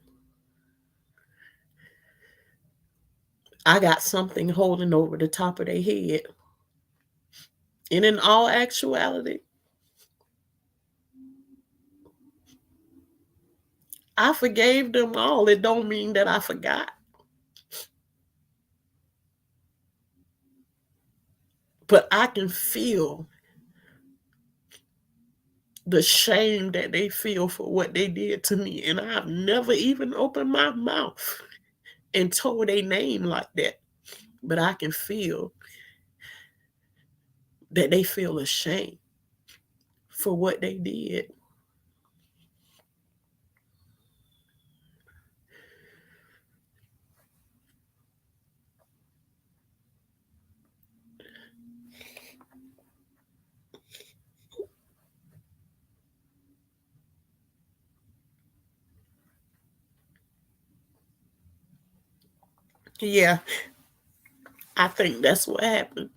I got something holding over the top of their head. And in all actuality, I forgave them all. It don't mean that I forgot. But I can feel the shame that they feel for what they did to me. And I've never even opened my mouth and told a name like that. But I can feel that they feel ashamed for what they did. Yeah, I think that's what happened.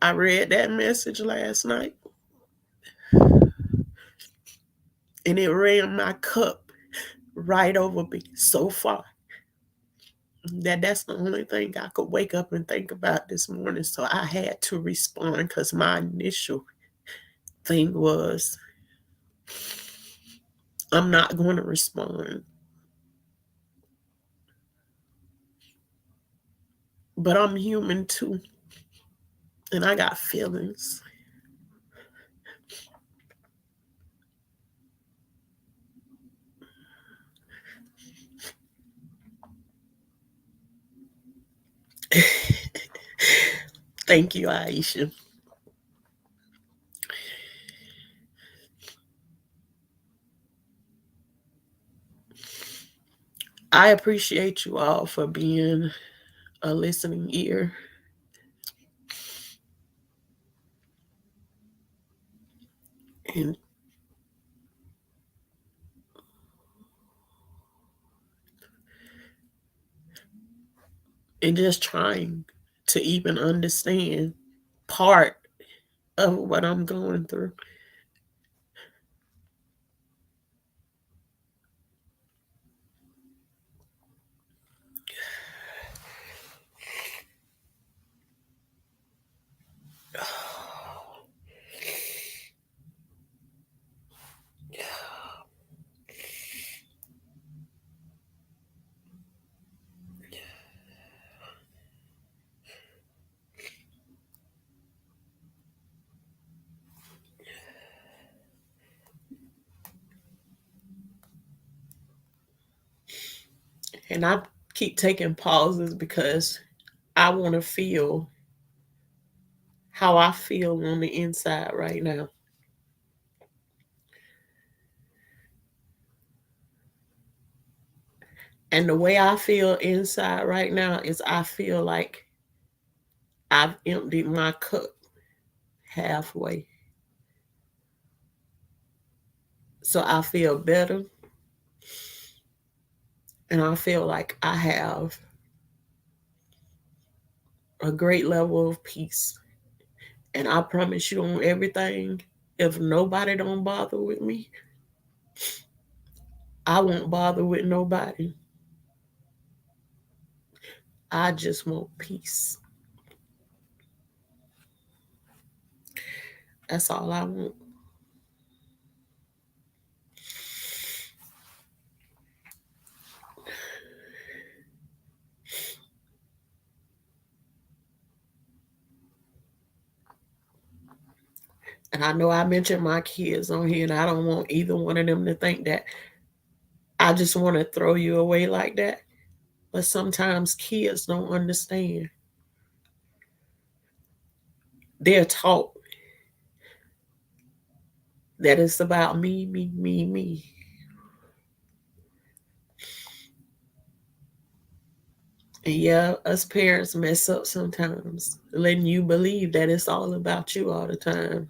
I read that message last night and it ran my cup right over me so far that that's the only thing I could wake up and think about this morning. So I had to respond because my initial thing was, I'm not going to respond. But I'm human too, and I got feelings. Thank you, Aisha. I appreciate you all for being a listening ear and just trying to even understand part of what I'm going through. And I keep taking pauses because I want to feel how I feel on the inside right now. And the way I feel inside right now is I feel like I've emptied my cup halfway. So I feel better and I feel like I have a great level of peace. And I promise you on everything, if nobody don't bother with me, I won't bother with nobody. I just want peace. That's all I want. And I know I mentioned my kids on here, and I don't want either one of them to think that I just want to throw you away like that. But sometimes kids don't understand. They're taught that it's about me, me, me, me. And yeah, us parents mess up sometimes, letting you believe that it's all about you all the time.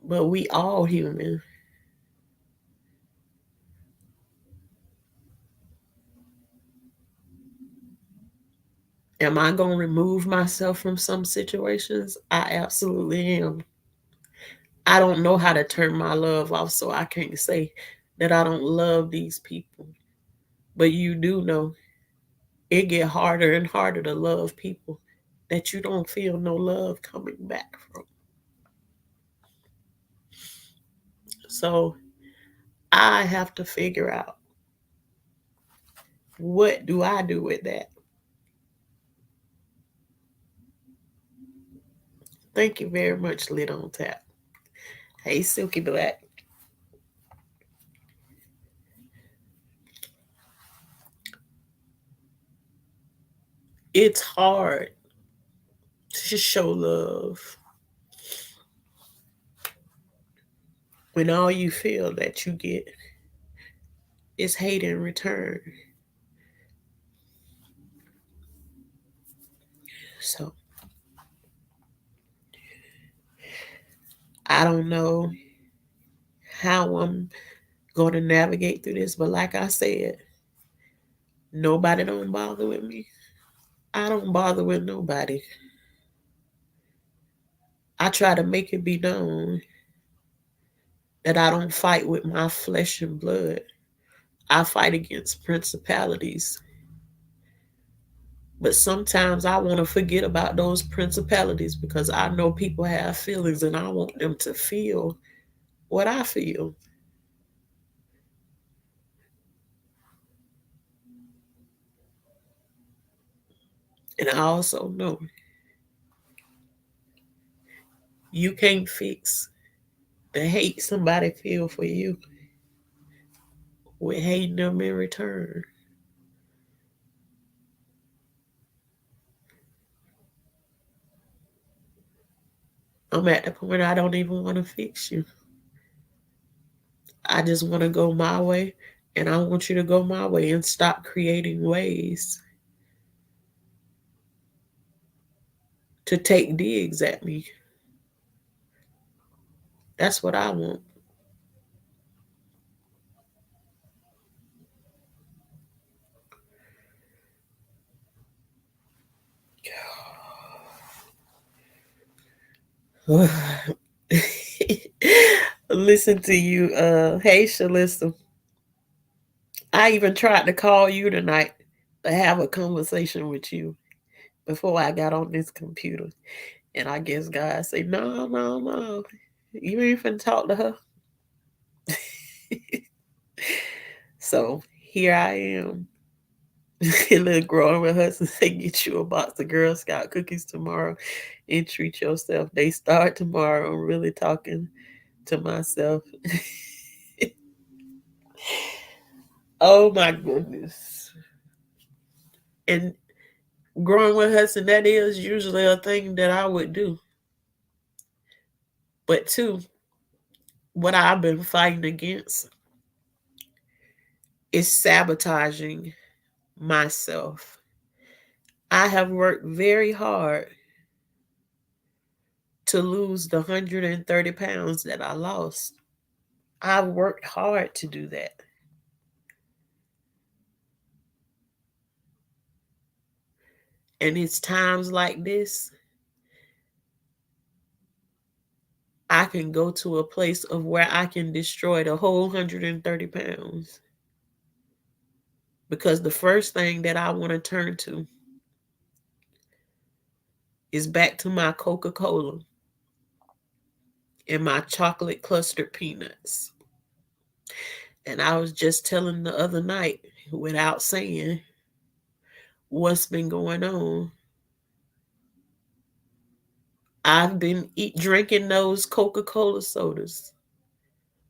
But we all human. Am I going to remove myself from some situations? I absolutely am. I don't know how to turn my love off, so I can't say that I don't love these people. But you do know it get harder and harder to love people that you don't feel no love coming back from. So I have to figure out, what do I do with that? Thank you very much, Lit on Tap. Hey, Silky Black. It's hard to show love when all you feel that you get is hate in return. So I don't know how I'm going to navigate through this, but like I said, nobody don't bother with me. I don't bother with nobody. I try to make it be known that I don't fight with my flesh and blood. I fight against principalities. But sometimes I want to forget about those principalities because I know people have feelings and I want them to feel what I feel. And I also know you can't fix the hate somebody feel for you with hating them in return. I'm at the point I don't even want to fix you. I just want to go my way, and I want you to go my way and stop creating ways to take digs at me. That's what I want. Listen to you. Hey, Shalissa. I even tried to call you tonight to have a conversation with you before I got on this computer. And I guess God said, no, no, no. You ain't finna talk to her. So here I am. A little growing with us and say, get you a box of Girl Scout cookies tomorrow and treat yourself. They start tomorrow. I'm really talking to myself. Oh my goodness. And growing with us, and that is usually a thing that I would do. But two, what I've been fighting against is sabotaging myself. I have worked very hard to lose the 130 pounds that I lost. I've worked hard to do that. And it's times like this, I can go to a place of where I can destroy the whole 130 pounds. Because the first thing that I want to turn to is back to my Coca Cola and my chocolate clustered peanuts. And I was just telling the other night, without saying what's been going on, I've been drinking those Coca Cola sodas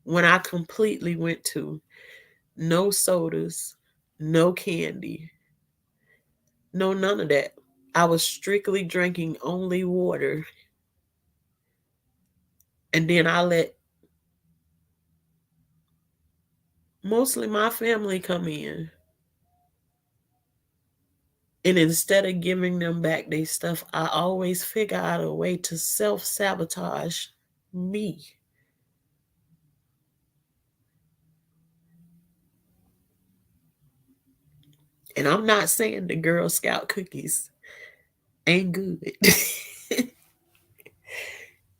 when I completely went to no sodas, no candy, no none of that. I was strictly drinking only water. And then I let mostly my family come in. And instead of giving them back their stuff, I always figure out a way to self sabotage me. And I'm not saying the Girl Scout cookies ain't good.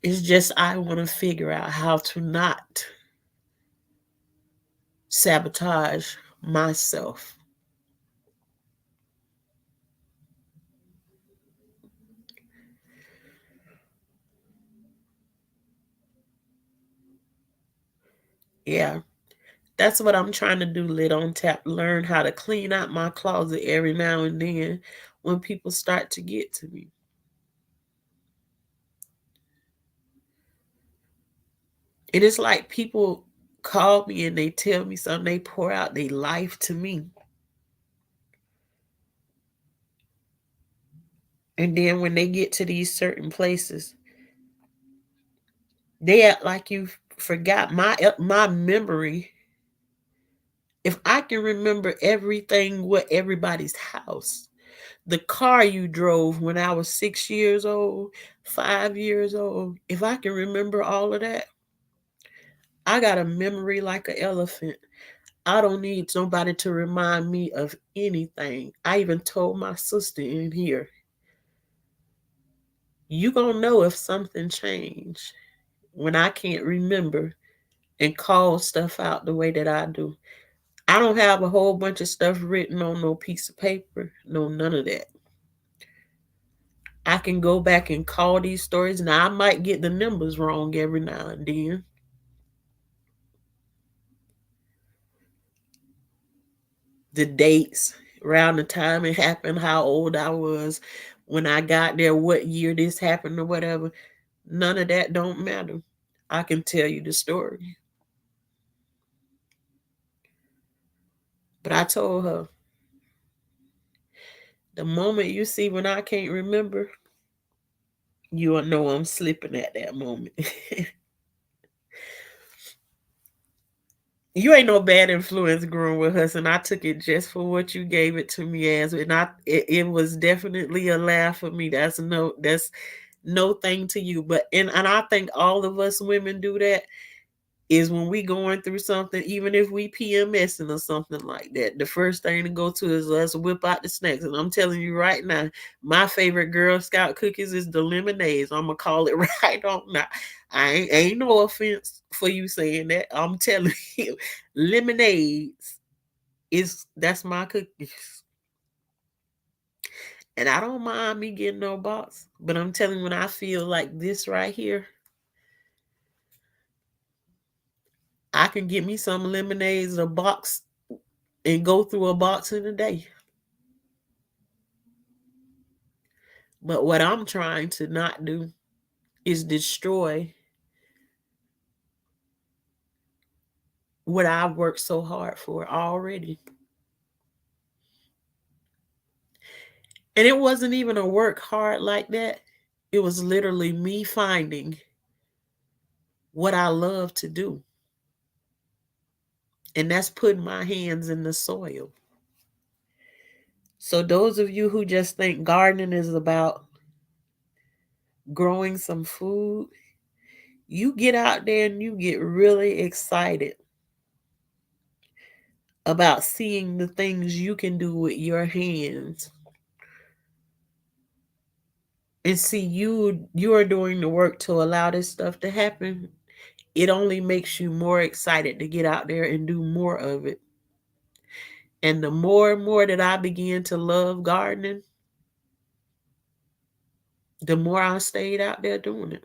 It's just I want to figure out how to not sabotage myself. Yeah, that's what I'm trying to do, Lit on Tap. Learn how to clean out my closet every now and then when people start to get to me. And it's like people call me and they tell me something, they pour out their life to me. And then when they get to these certain places, they act like you forgot my memory. If I can remember everything, what everybody's house, the car you drove when I was 6 years old, 5 years old, if I can remember all of that, I got a memory like an elephant. I don't need somebody to remind me of anything. I even told my sister in here, you gonna know if something changed when I can't remember and call stuff out the way that I do. I don't have a whole bunch of stuff written on no piece of paper. No, none of that. I can go back and call these stories. Now, I might get the numbers wrong every now and then. The dates, around the time it happened, how old I was when I got there, what year this happened or whatever. None of that don't matter. I can tell you the story. But I told her, the moment you see when I can't remember, you'll know I'm slipping at that moment. You ain't no bad influence growing with us, and I took it just for what you gave it to me as, and it was definitely a laugh for me. That's no thing to you, but and I think all of us women do that. Is when we going through something, even if we PMSing or something like that, the first thing to go to is let's whip out the snacks. And I'm telling you right now, my favorite Girl Scout cookies is the lemonades. I'm gonna call it right on now. I ain't no offense for you saying that. I'm telling you, lemonades that's my cookies. And I don't mind me getting no box, but I'm telling you, when I feel like this right here, I can get me some lemonades, a box, and go through a box in a day. But what I'm trying to not do is destroy what I've worked so hard for already. And it wasn't even a work hard like that. It was literally me finding what I love to do. And that's putting my hands in the soil. So, those of you who just think gardening is about growing some food, you get out there and you get really excited about seeing the things you can do with your hands and see you are doing the work to allow this stuff to happen. It only makes you more excited to get out there and do more of it. And the more and more that I began to love gardening, the more I stayed out there doing it.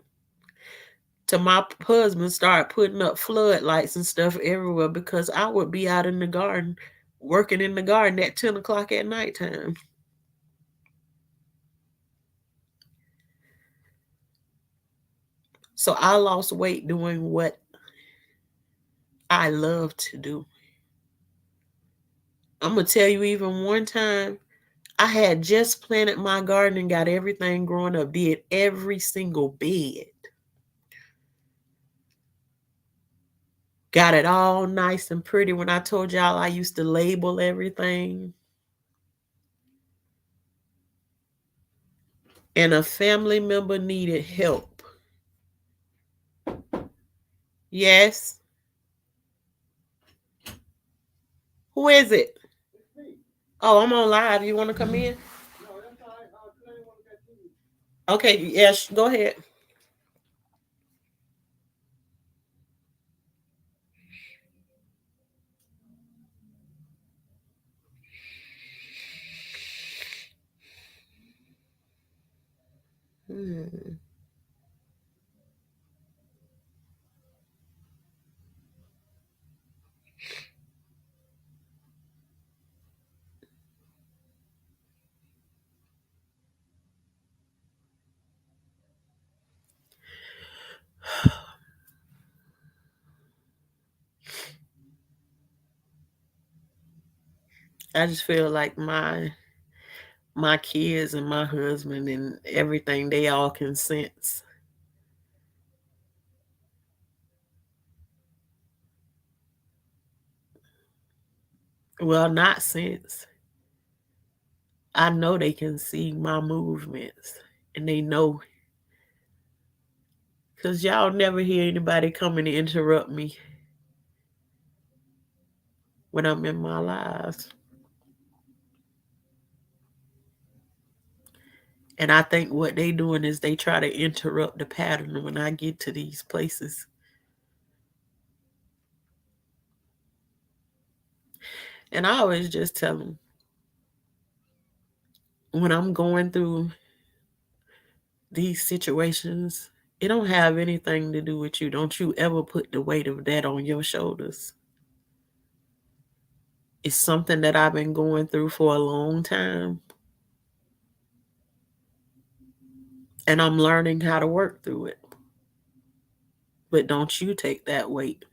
Till my husband started putting up floodlights and stuff everywhere because I would be out in the garden, working in the garden at 10 o'clock at nighttime. So I lost weight doing what I love to do. I'm going to tell you, even one time, I had just planted my garden and got everything growing up, did every single bed. Got it all nice and pretty. When I told y'all I used to label everything. And a family member needed help. Yes. Who is it? Oh, I'm on live. You want to come in? Okay, yes, go ahead. Hmm. I just feel like my kids and my husband and everything, they all can sense. Well, not sense. I know they can see my movements and they know because y'all never hear anybody coming to interrupt me when I'm in my lives. And I think what they doing is they try to interrupt the pattern when I get to these places. And I always just tell them when I'm going through these situations, it don't have anything to do with you. Don't you ever put the weight of that on your shoulders. It's something that I've been going through for a long time. And I'm learning how to work through it. But don't you take that weight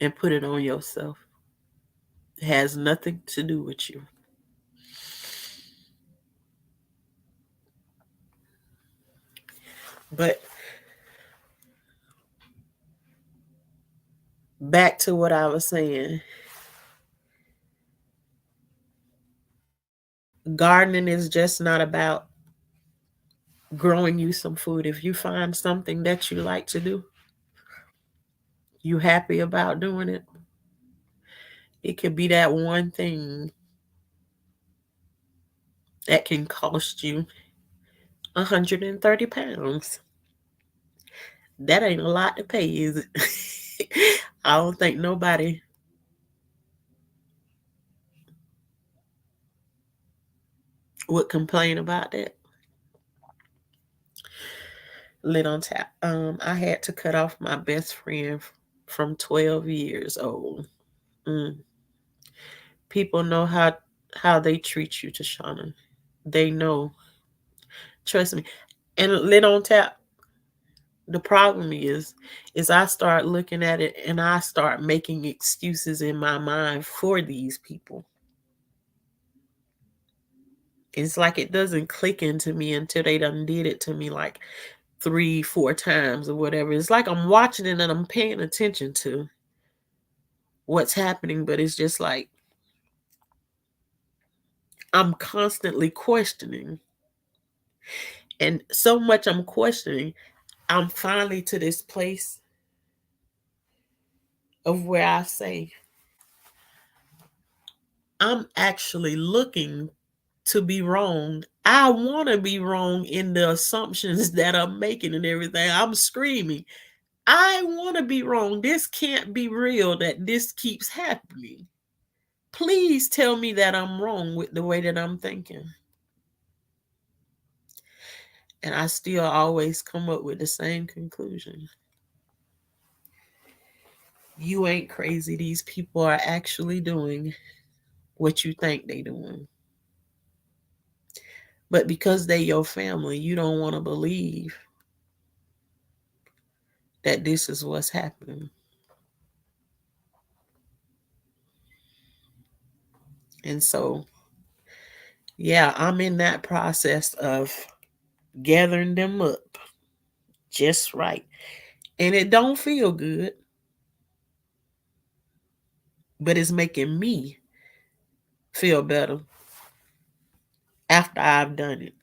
and put it on yourself. It has nothing to do with you. But back to what I was saying, gardening is just not about growing you some food. If you find something that you like to do, you happy about doing it, it could be that one thing that can cost you 130 pounds. That ain't a lot to pay, is it? I don't think nobody would complain about that. Lit on tap. I had to cut off my best friend from 12 years old. Mm. People know how they treat you, Tashana. They know. Trust me. And lit on tap. The problem is I start looking at it and I start making excuses in my mind for these people. It's like it doesn't click into me until they done did it to me like 3, 4 times or whatever. It's like I'm watching it and I'm paying attention to what's happening, but it's just like I'm constantly questioning. And so much I'm questioning, I'm finally to this place of where I say, I'm actually looking to be wrong. I want to be wrong in the assumptions that I'm making and everything. I'm screaming, I want to be wrong. This can't be real that this keeps happening. Please tell me that I'm wrong with the way that I'm thinking. And I still always come up with the same conclusion. You ain't crazy. These people are actually doing what you think they doing. But because they your family, you don't want to believe that this is what's happening. And so, yeah, I'm in that process of gathering them up just right. And it don't feel good, but it's making me feel better after I've done it.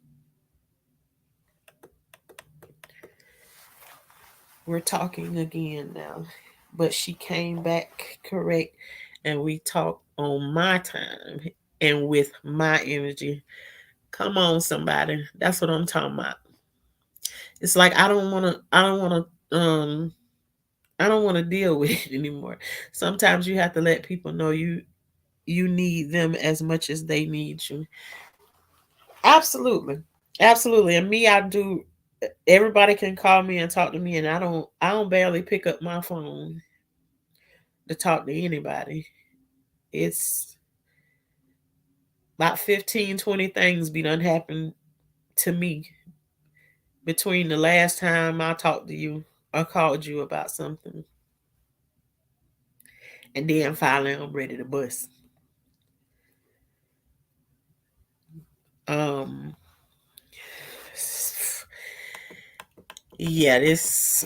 We're talking again now, but she came back correct and we talked on my time and with my energy. Come on, somebody. That's what I'm talking about. It's like I don't want to deal with it anymore. Sometimes you have to let people know you need them as much as they need you. Absolutely. Absolutely. And me, I do. Everybody can call me and talk to me, and I don't barely pick up my phone to talk to anybody. It's about 15, 20 things be done happened to me between the last time I talked to you or called you about something, and then finally I'm ready to bust. Um, yeah, this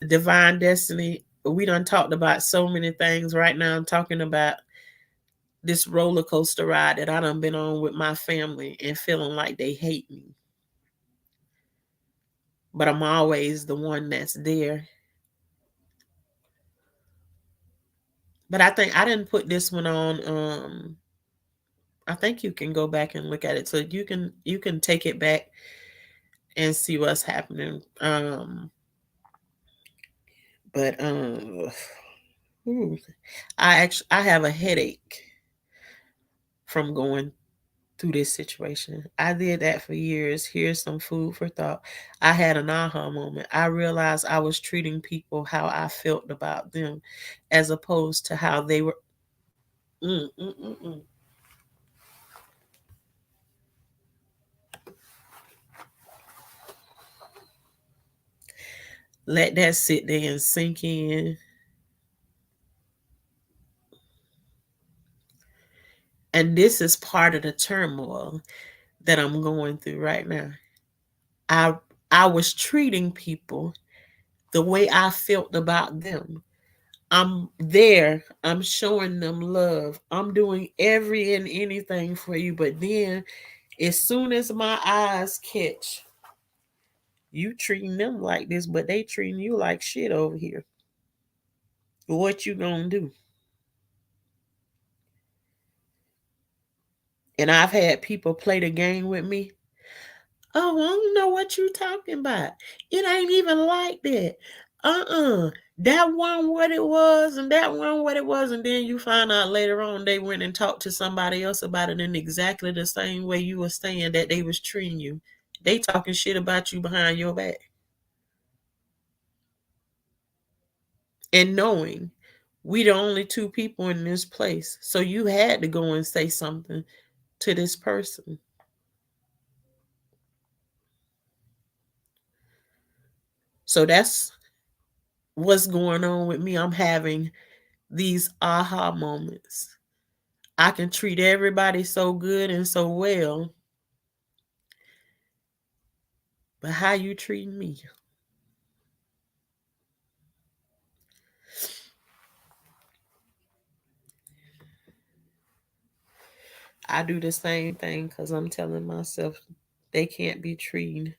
divine destiny. We done talked about so many things. Right now, I'm talking about this roller coaster ride that I done been on with my family and feeling like they hate me. But I'm always the one that's there. But I think I didn't put this one on. I think you can go back and look at it, so you can take it back and see what's happening. But ooh, I have a headache from going through this situation. I did that for years. Here's some food for thought. I had an aha moment. I realized I was treating people how I felt about them as opposed to how they were. Mm, mm, mm, mm. Let that sit there and sink in. And this is part of the turmoil that I'm going through right now. I I was treating people the way I felt about them. I'm there. I'm showing them love. I'm doing every and anything for you. But then, as soon as my eyes catch you treating them like this, but they treating you like shit over here, what you gonna do? And I've had people play the game with me. Oh, I don't know what you talking about. It ain't even like that. That one what it was, and that one what it was, and then you find out later on they went and talked to somebody else about it in exactly the same way you were saying that they was treating you. They talking shit about you behind your back. And knowing we the only two people in this place. So you had to go and say something to this person. So that's what's going on with me. I'm having these aha moments. I can treat everybody so good and so well, but how you treat me? I do the same thing because I'm telling myself they can't be treating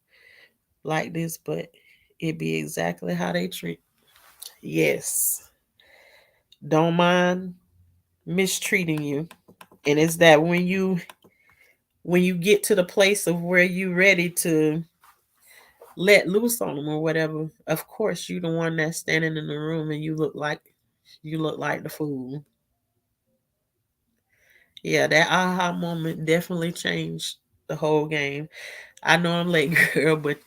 like this, but it be exactly how they treat. Yes, don't mind mistreating you, and it's that when you get to the place of where you ready to let loose on them or whatever, of course you the one that's standing in the room and you look like the fool. Yeah, that aha moment definitely changed the whole game. I know I'm late, girl, but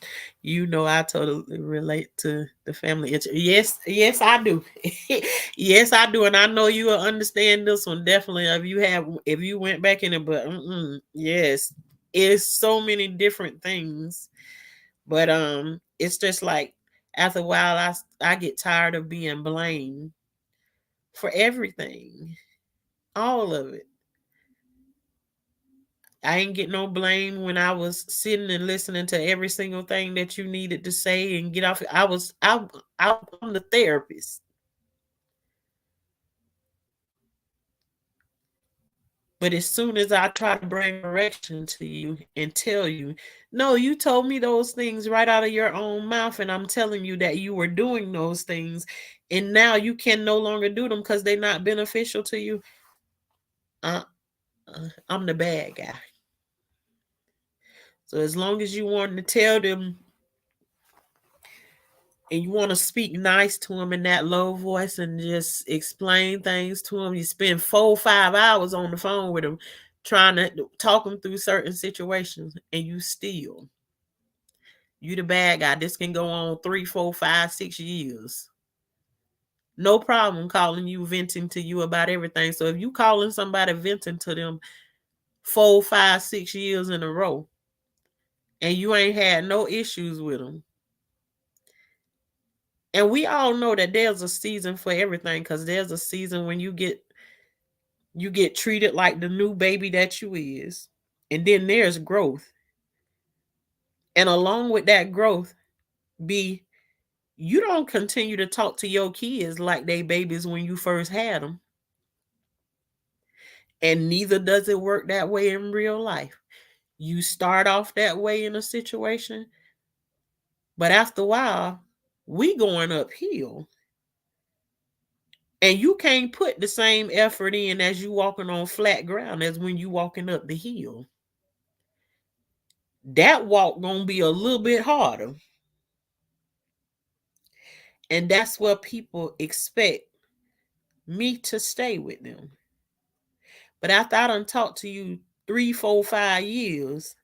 I totally relate to the family. Yes, yes, I do. Yes, I do, and I know you will understand this one definitely. If you went back in it, but yes, it's so many different things. But it's just like after a while, I get tired of being blamed for everything, all of it. I ain't get no blame when I was sitting and listening to every single thing that you needed to say and get off. I'm the therapist. But as soon as I try to bring correction to you and tell you, no, you told me those things right out of your own mouth, and I'm telling you that you were doing those things, and now you can no longer do them because they're not beneficial to you. Uh, I'm the bad guy. So as long as you want to tell them and you want to speak nice to them in that low voice and just explain things to them, you spend 4 or 5 hours on the phone with them trying to talk them through certain situations, and you the bad guy. This can go on 3, 4, 5, 6 years. No problem calling you, venting to you about everything. So if you calling somebody venting to them 4, 5, 6 years in a row and you ain't had no issues with them, and we all know that there's a season for everything, because there's a season when you get treated like the new baby that you is, and then there's growth, and along with that growth be you don't continue to talk to your kids like they babies when you first had them, and neither does it work that way in real life. You start off that way in a situation, but after a while we going uphill, and you can't put the same effort in as you walking on flat ground as when you walking up the hill. That walk gonna be a little bit harder, and that's what people expect me to stay with them. But after I done talked to you 3, 4, 5 years,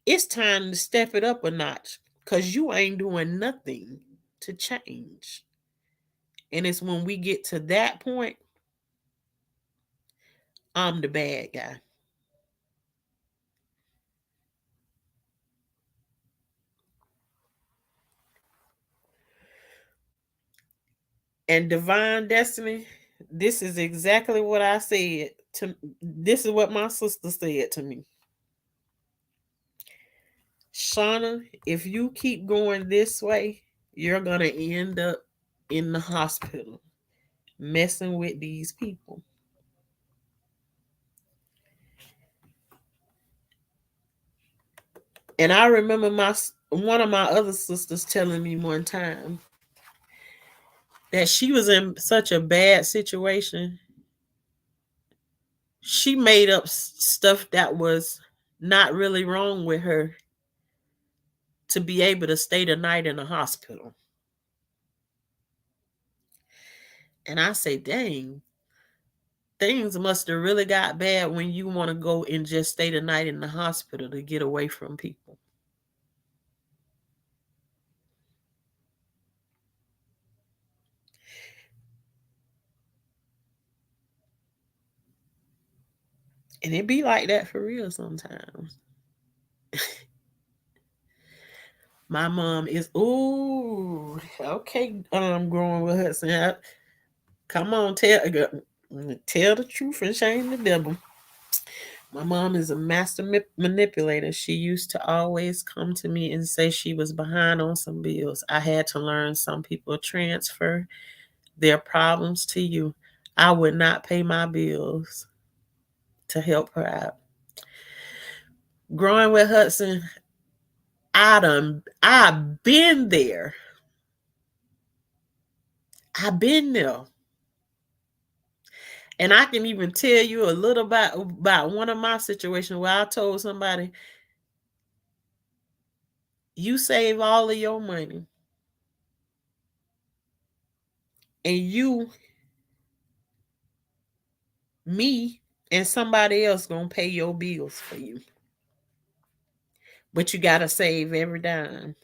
it's time to step it up a notch, because you ain't doing nothing to change. And it's when we get to that point, I'm the bad guy. And divine destiny, this is exactly what I said to this is what my sister said to me. Shauna, if you keep going this way, you're gonna end up in the hospital messing with these people. And I remember my one of my other sisters telling me one time that she was in such a bad situation. She made up stuff that was not really wrong with her to be able to stay the night in the hospital. And I say, dang, things must have really got bad when you want to go and just stay the night in the hospital to get away from people. And it be like that for real sometimes. My mom is, ooh, okay, growing with Hudson. Come on, tell the truth and shame the devil. My mom is a master manipulator. She used to always come to me and say she was behind on some bills. I had to learn some people transfer their problems to you. I would not pay my bills to help her out. Growing with Hudson, I've been there. I've been there. And I can even tell you a little about one of my situations where I told somebody, you save all of your money and me, and somebody else gonna pay your bills for you. But you gotta save every dime.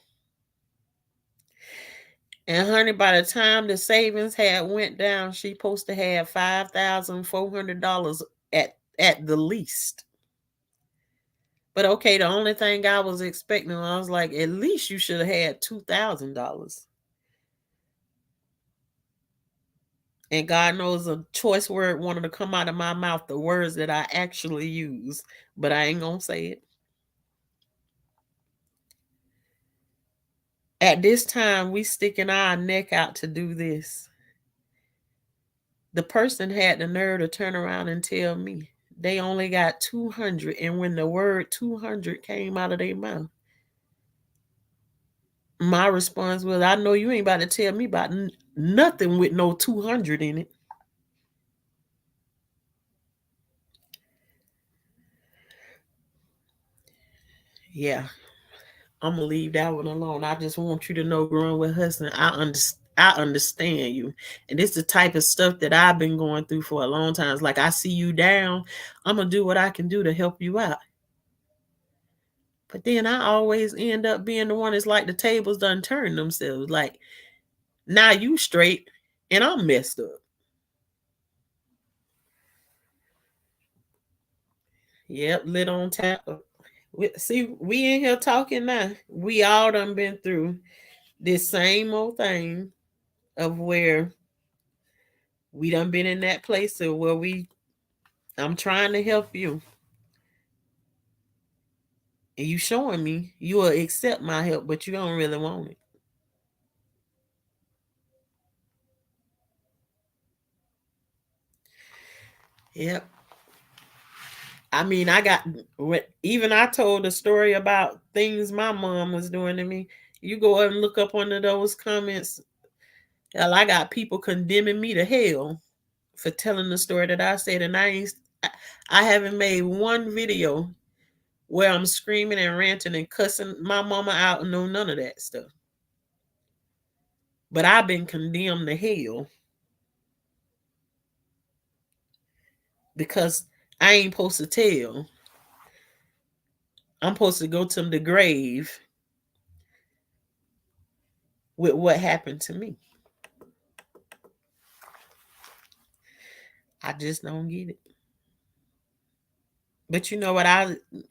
And honey, by the time the savings had went down, she supposed to have $5,400 at the least. But okay, the only thing I was expecting, I was like, at least you should have had $2,000. And God knows a choice word wanted to come out of my mouth, the words that I actually use, but I ain't gonna say it. At this time, we sticking our neck out to do this. The person had the nerve to turn around and tell me they only got 200, and when the word 200 came out of their mouth, my response was, I know you ain't about to tell me about nothing with no 200 in it. Yeah, I'm gonna leave that one alone. I just want you to know, growing with Hudson, I understand you, and it's the type of stuff that I've been going through for a long time. It's like I see you down, I'm gonna do what I can do to help you out. But then I always end up being the one that's like the tables done turned themselves. Like, now you straight and I'm messed up. Yep, lit on tap. See, we in here talking now. We all done been through this same old thing of where we done been in that place of where I'm trying to help you. And you showing me you will accept my help, but you don't really want it. Yep. I mean, even I told a story about things my mom was doing to me. You go and look up under those comments. Hell, I got people condemning me to hell for telling the story that I said, and I haven't made one video where I'm screaming and ranting and cussing my mama out and none of that stuff. But I've been condemned to hell because I ain't supposed to tell. I'm supposed to go to the grave with what happened to me. I just don't get it. But you know what?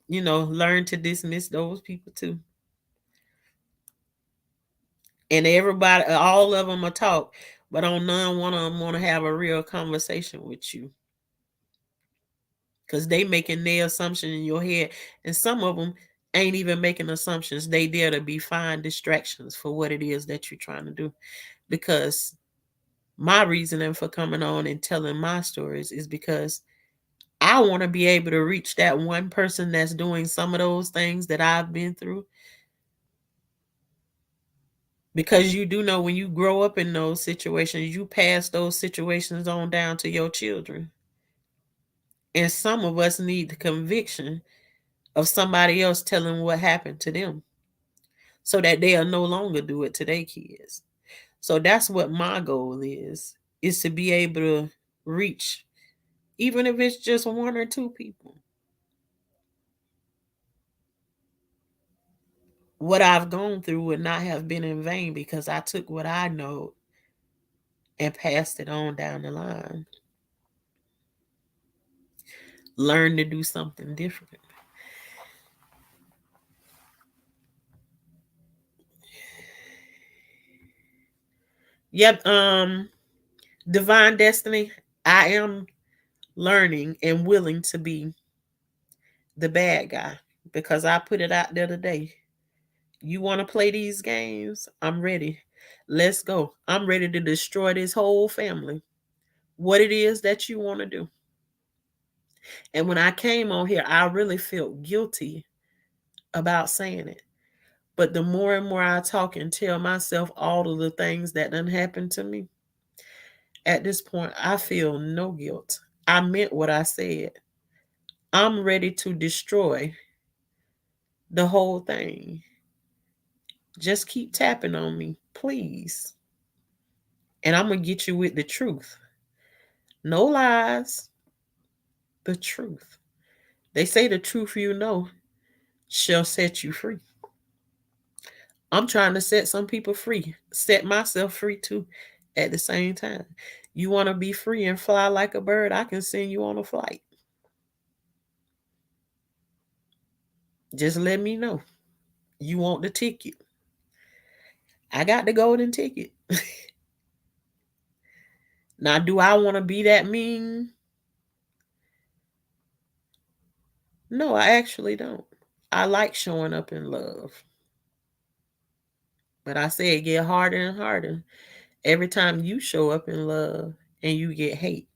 Learned to dismiss those people too. And everybody, all of them will talk, but on none one of them want to have a real conversation with you. Because they making their assumption in your head. And some of them ain't even making assumptions. They there to be fine distractions for what it is that you're trying to do. Because my reasoning for coming on and telling my stories is because I want to be able to reach that one person that's doing some of those things that I've been through. Because you do know when you grow up in those situations, you pass those situations on down to your children. And some of us need the conviction of somebody else telling what happened to them so that they'll no longer do it to their kids. So that's what my goal is to be able to reach, even if it's just one or two people. What I've gone through would not have been in vain because I took what I know and passed it on down the line. Learn to do something different. Yep. Divine destiny. I am learning and willing to be the bad guy because I put it out there today. You want to play these games? I'm ready. Let's go. I'm ready to destroy this whole family. What it is that you want to do. And when I came on here, I really felt guilty about saying it. But the more and more I talk and tell myself all of the things that done happened to me, at this point, I feel no guilt. I meant what I said. I'm ready to destroy the whole thing. Just keep tapping on me, please. And I'm going to get you with the truth. No lies, the truth. They say the truth you know shall set you free. I'm trying to set some people free, set myself free too at the same time. You want to be free and fly like a bird? I can send you on a flight. Just let me know. You want the ticket? I got the golden ticket. Now, do I want to be that mean? No, I actually don't. I like showing up in love. But I say it get harder and harder every time you show up in love and you get hate.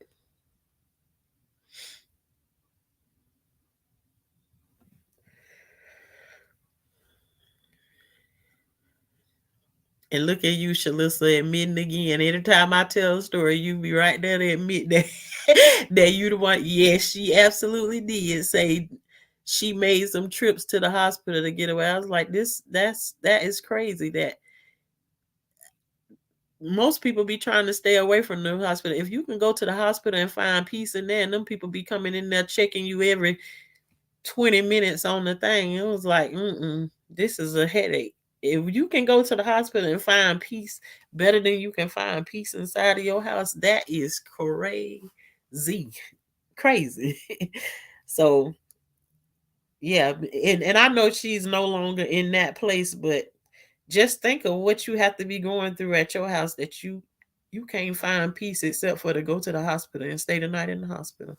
And look at you, Shalissa, admitting again. Anytime I tell a story, you be right there to admit that that you the one. Yes, she absolutely did say she made some trips to the hospital to get away. I was like, that is crazy. That most people be trying to stay away from the hospital. If you can go to the hospital and find peace in there, and them people be coming in there checking you every 20 minutes on the thing. It was like, this is a headache. If you can go to the hospital and find peace better than you can find peace inside of your house, that is crazy. Crazy. So, yeah. And I know she's no longer in that place, but just think of what you have to be going through at your house that you can't find peace except for to go to the hospital and stay the night in the hospital.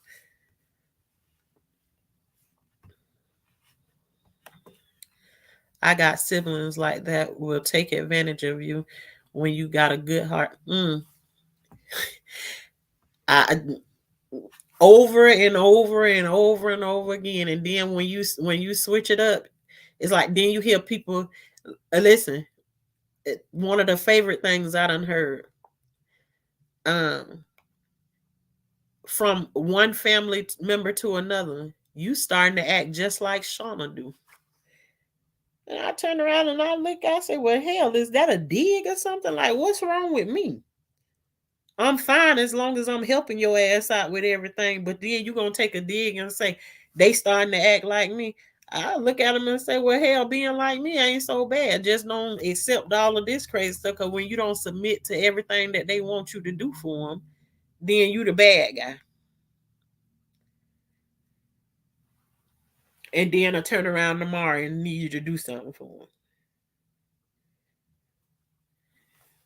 I got siblings like that will take advantage of you when you got a good heart. I over and over and over and over again, and then when you switch it up, it's like then you hear people listen. One of the favorite things I done heard um, from one family member to another, you starting to act just like Shauna do. And I turn around and I look, I say, well, hell, is that a dig or something? Like, what's wrong with me? I'm fine as long as I'm helping your ass out with everything. But then you going to take a dig and say, they starting to act like me. I look at them and say, well, hell, being like me ain't so bad. Just don't accept all of this crazy stuff. Because when you don't submit to everything that they want you to do for them, then you the bad guy. And then I turn around tomorrow and need you to do something for them.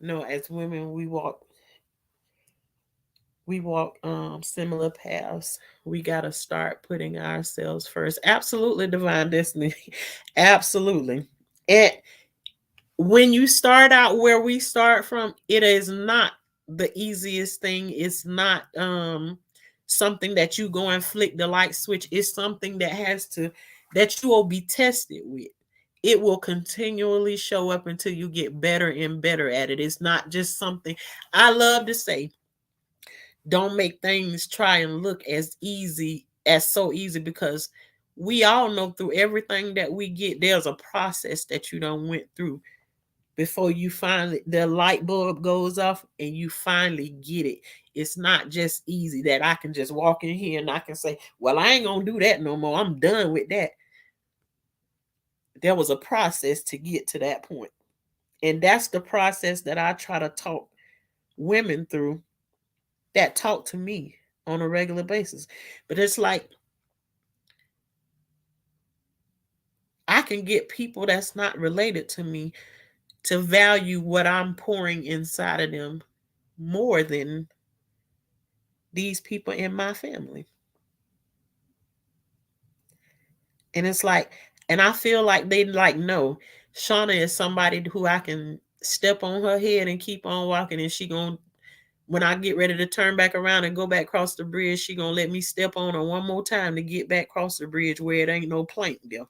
No, as women, we walk similar paths. We got to start putting ourselves first. Absolutely, divine destiny. Absolutely. And when you start out where we start from, it is not the easiest thing. It's not something that you go and flick the light switch. It's something that you will be tested with. It will continually show up until you get better and better at it. It's not just something. I love to say, don't make things try and look as easy as so easy, because we all know through everything that we get, there's a process that you done went through before you finally the light bulb goes off and you finally get it. It's not just easy that I can just walk in here and I can say, well, I ain't gonna do that no more. I'm done with that. There was a process to get to that point. And that's the process that I try to talk women through that talk to me on a regular basis. But it's like I can get people that's not related to me to value what I'm pouring inside of them more than these people in my family. And it's like, and I feel like they like, no, Shauna is somebody who I can step on her head and keep on walking. And she gonna, when I get ready to turn back around and go back across the bridge, she gonna let me step on her one more time to get back across the bridge where it ain't no plank there.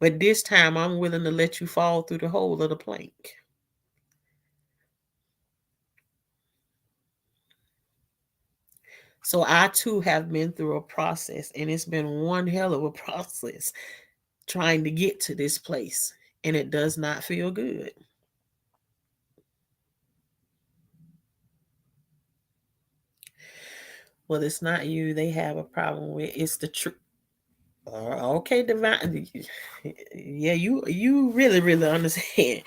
But this time I'm willing to let you fall through the hole of the plank. So I too have been through a process, and it's been one hell of a process trying to get to this place, and it does not feel good. Well, it's not you they have a problem with, it's the truth. Okay, divine. Yeah, you really understand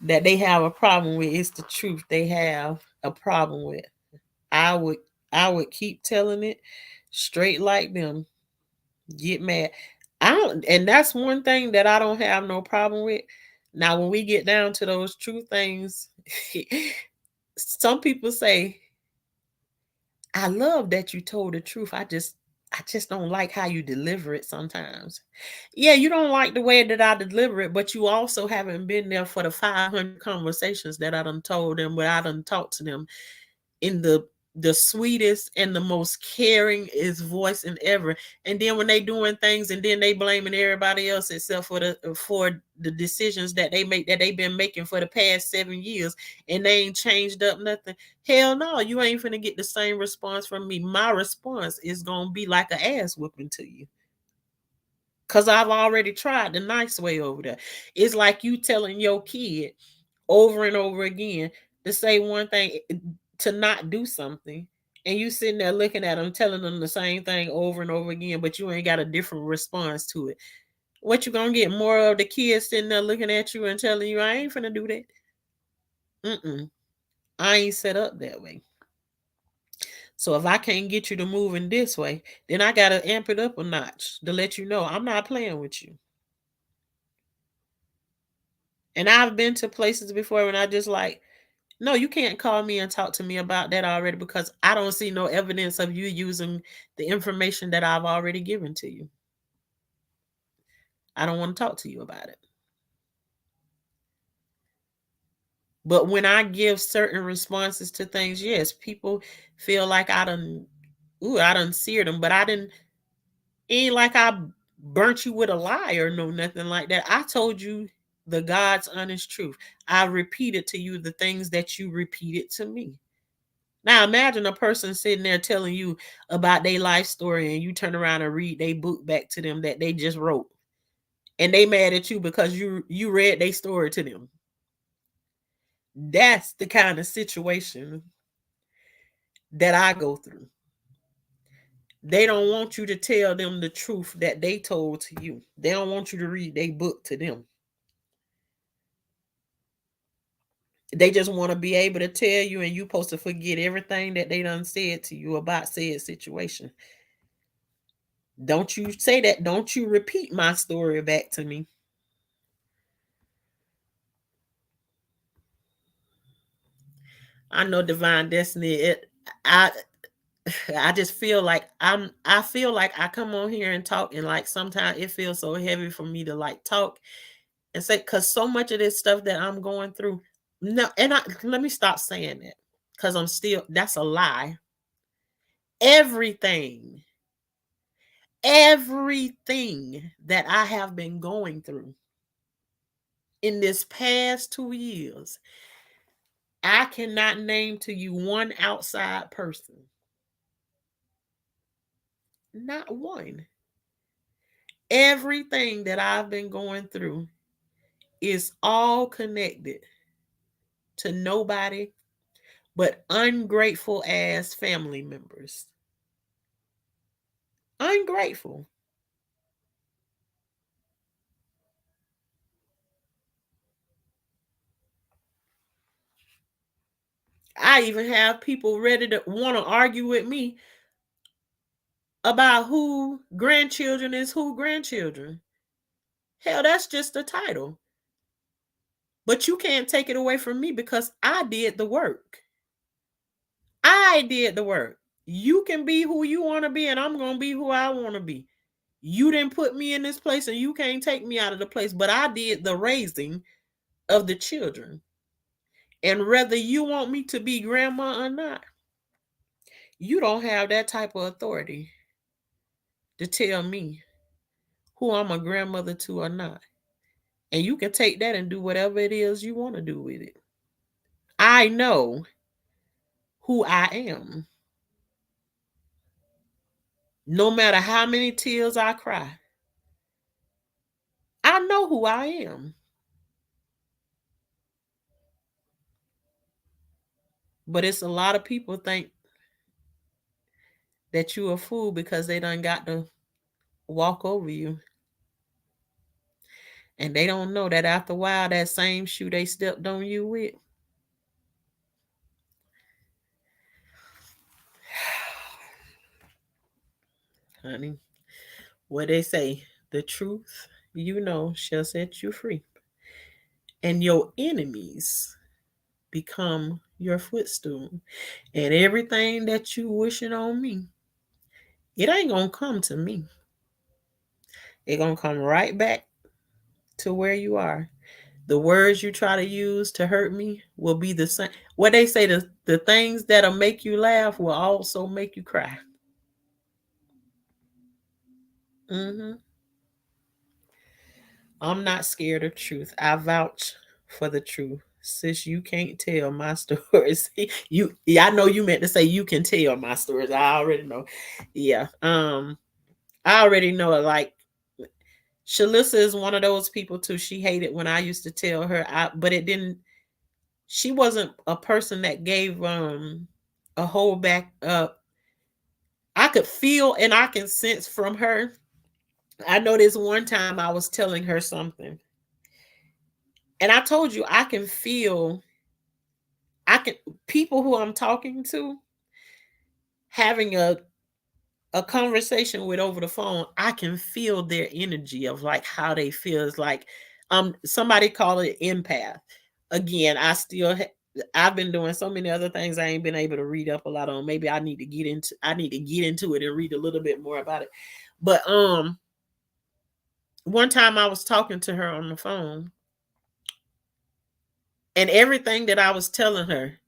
that they have a problem with, it's the truth they have a problem with. I would I would keep telling it straight like them. Get mad. I don't, and that's one thing that I don't have no problem with. Now, when we get down to those true things, some people say, I love that you told the truth. I just don't like how you deliver it sometimes. Yeah, you don't like the way that I deliver it, but you also haven't been there for the 500 conversations that I done told them, where I done talked to them in the sweetest and the most caring is voice and ever. And then when they doing things and then they blaming everybody else except for the decisions that they make, that they've been making for the past 7 years, and they ain't changed up nothing. Hell no, you ain't finna get the same response from me. My response is gonna be like an ass whooping to you. Cause I've already tried the nice way over there. It's like you telling your kid over and over again to say one thing, to not do something, and you sitting there looking at them telling them the same thing over and over again, but you ain't got a different response to it. What you gonna get? More of the kids sitting there looking at you and telling you, I ain't finna do that. I ain't set up that way. So if I can't get you to move in this way, then I gotta amp it up a notch to let you know I'm not playing with you. And I've been to places before when I just like, no, you can't call me and talk to me about that already, because I don't see no evidence of you using the information that I've already given to you. I don't want to talk to you about it. But when I give certain responses to things, yes, people feel like I done seared them, but I didn't, ain't like I burnt you with a lie or no nothing like that. I told you the God's honest truth. I repeated to you the things that you repeated to me. Now imagine a person sitting there telling you about their life story, and you turn around and read their book back to them that they just wrote, and they mad at you because you read their story to them. That's the kind of situation that I go through. They don't want you to tell them the truth that they told to you. They don't want you to read their book to them. They just want to be able to tell you, and you supposed to forget everything that they done said to you about said situation. Don't you say that. Don't you repeat my story back to me. I know divine destiny. I I just feel like I feel like I come on here and talk, and like sometimes it feels so heavy for me to like talk and say, because so much of this stuff that I'm going through. No, and let me stop saying that, because I'm still, that's a lie. Everything, everything that I have been going through in this past 2 years, I cannot name to you one outside person. Not one. Everything that I've been going through is all connected to nobody but ungrateful ass family members. Ungrateful. I even have people ready to want to argue with me about who grandchildren is who grandchildren. Hell, that's just a title. But you can't take it away from me because I did the work. I did the work. You can be who you want to be, and I'm going to be who I want to be. You didn't put me in this place, and you can't take me out of the place. But I did the raising of the children. And whether you want me to be grandma or not, you don't have that type of authority to tell me who I'm a grandmother to or not. And you can take that and do whatever it is you want to do with it. I know who I am. No matter how many tears I cry, I know who I am. But it's a lot of people think that you a fool because they done got to walk over you. And they don't know that after a while, that same shoe they stepped on you with, honey, what they say, the truth, shall set you free. And your enemies become your footstool. And everything that you wishing on me, it ain't gonna come to me. It gonna come right back to where you are. The words you try to use to hurt me will be the same. What they say, the things that'll make you laugh will also make you cry. hmm I'm not scared of truth. I vouch for the truth. Sis, you can't tell my stories. I know you meant to say you can tell my stories. I already know. Yeah. I already know it. Like Shalissa is one of those people too. She hated when I used to tell her, but it didn't. She wasn't a person that gave a hold back up. I could feel and I can sense from her. I know this one time I was telling her something, and I told you I can feel. I can people who I'm talking to having a conversation with over the phone, I can feel their energy of like how they feel. It's like somebody call it empath. Again, I've been doing so many other things I ain't been able to read up a lot on. Maybe I need to get into it and read a little bit more about it. But one time I was talking to her on the phone, and everything that I was telling her,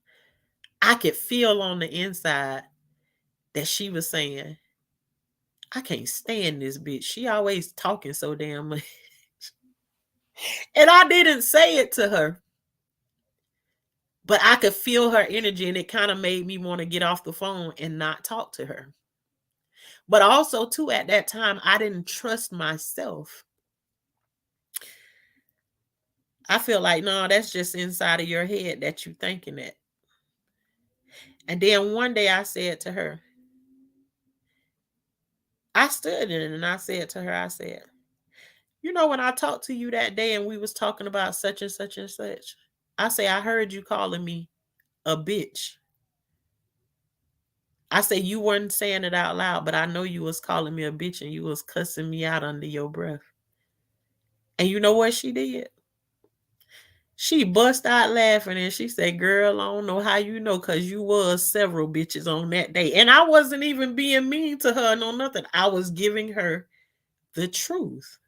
I could feel on the inside that she was saying, I can't stand this bitch. She always talking so damn much. And I didn't say it to her, but I could feel her energy, and it kind of made me want to get off the phone and not talk to her. But also, too, at that time, I didn't trust myself. I feel like, no, that's just inside of your head that you thinking that. And then one day I said to her, I stood in it and I said to her, I said, when I talked to you that day and we was talking about such and such and such, I say, I heard you calling me a bitch. I say you weren't saying it out loud, but I know you was calling me a bitch and you was cussing me out under your breath. And you know what she did? She bust out laughing and she said, girl, I don't know how you know, because you was several bitches on that day. And I wasn't even being mean to her, no nothing. I was giving her the truth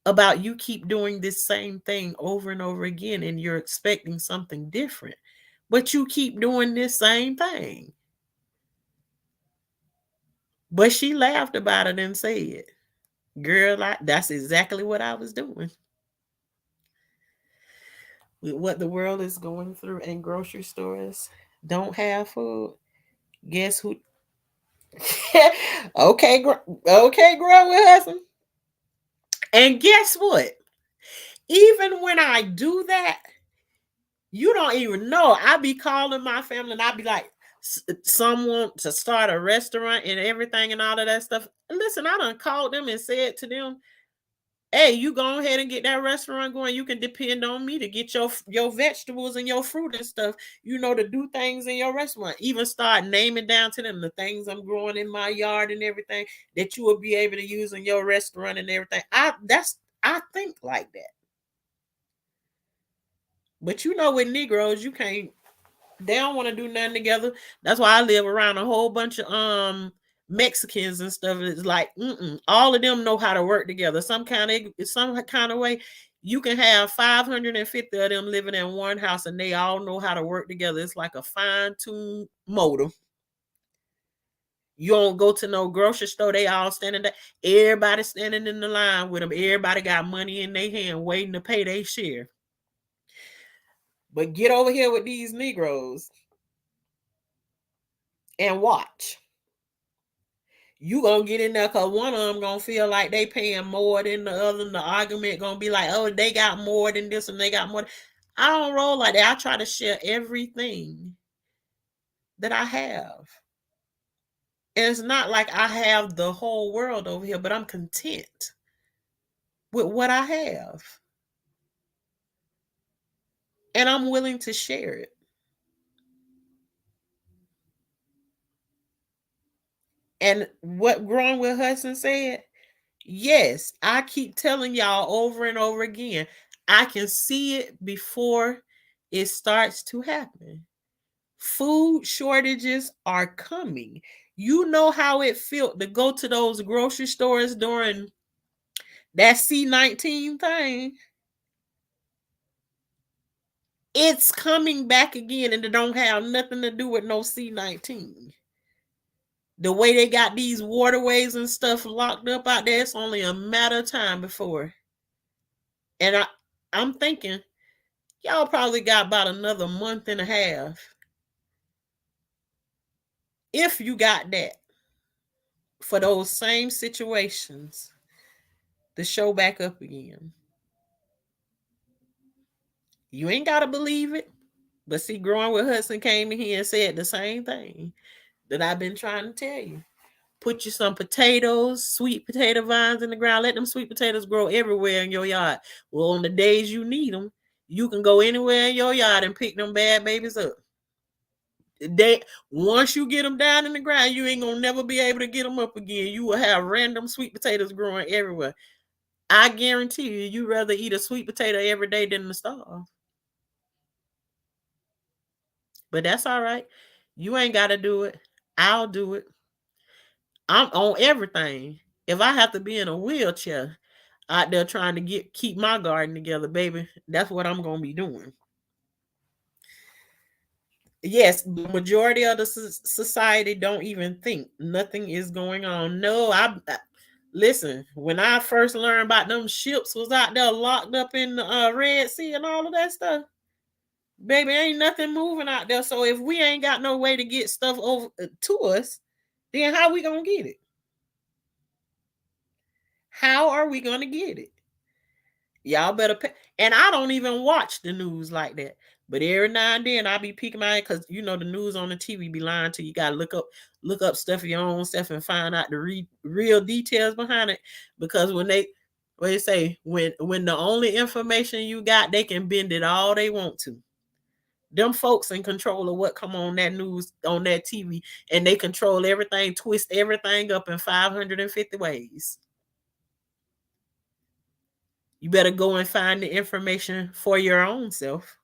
about you keep doing this same thing over and over again and you're expecting something different. But you keep doing this same thing. But she laughed about it and said, girl, that's exactly what I was doing. With what the world is going through and grocery stores don't have food, guess who? Okay, okay, girl with husband. And guess what? Even when I do that, you don't even know. I be calling my family and I be like, someone to start a restaurant and everything and all of that stuff. Listen, I done called them and said to them, hey, you go ahead and get that restaurant going. You can depend on me to get your vegetables and your fruit and stuff, to do things in your restaurant. Even start naming down to them the things I'm growing in my yard and everything that you will be able to use in your restaurant and everything. I think like that. But you know, with Negroes, you can't. They don't want to do nothing together. That's why I live around a whole bunch of Mexicans and stuff. It's like, all of them know how to work together. Some kind of way. You can have 550 of them living in one house, and they all know how to work together. It's like a fine-tuned motor. You don't go to no grocery store. They all standing there. Everybody standing in the line with them. Everybody got money in their hand waiting to pay their share. But get over here with these Negroes and watch. You gonna get in there because one of them gonna feel like they paying more than the other. And the argument gonna be like, oh, they got more than this and they got more. I don't roll like that. I try to share everything that I have. And it's not like I have the whole world over here, but I'm content with what I have. And I'm willing to share it. And what Growing with Hudson said, yes, I keep telling y'all over and over again, I can see it before it starts to happen. Food shortages are coming. You know how it felt to go to those grocery stores during that C-19 thing. It's coming back again, and it don't have nothing to do with no C-19. The way they got these waterways and stuff locked up out there, it's only a matter of time before. And I'm thinking, y'all probably got about another month and a half. If you got that, for those same situations to show back up again. You ain't got to believe it. But see, Growing with Hudson came in here and said the same thing that I've been trying to tell you. Put you some potatoes, sweet potato vines in the ground. Let them sweet potatoes grow everywhere in your yard. Well, on the days you need them, you can go anywhere in your yard and pick them bad babies up. Once you get them down in the ground, you ain't gonna never be able to get them up again. You will have random sweet potatoes growing everywhere. I guarantee you rather eat a sweet potato every day than to starve. But that's all right. You ain't got to do it. I'll do it. I'm on everything. If I have to be in a wheelchair out there trying to keep my garden together, baby, that's what I'm gonna be doing. Yes, the majority of the society don't even think nothing is going on. No, listen. When I first learned about them ships was out there locked up in the Red Sea and all of that stuff, baby, ain't nothing moving out there. So if we ain't got no way to get stuff over to us, then how we gonna get it? How are we gonna get it? Y'all better pay. And I don't even watch the news like that. But every now and then I be peeking my because you know the news on the TV be lying to you. Gotta look up stuff your own stuff and find out the real details behind it. Because when they say when the only information you got, they can bend it all they want to. Them folks in control of what come on that news, on that TV, and they control everything, twist everything up in 550 ways. You better go and find the information for your own self.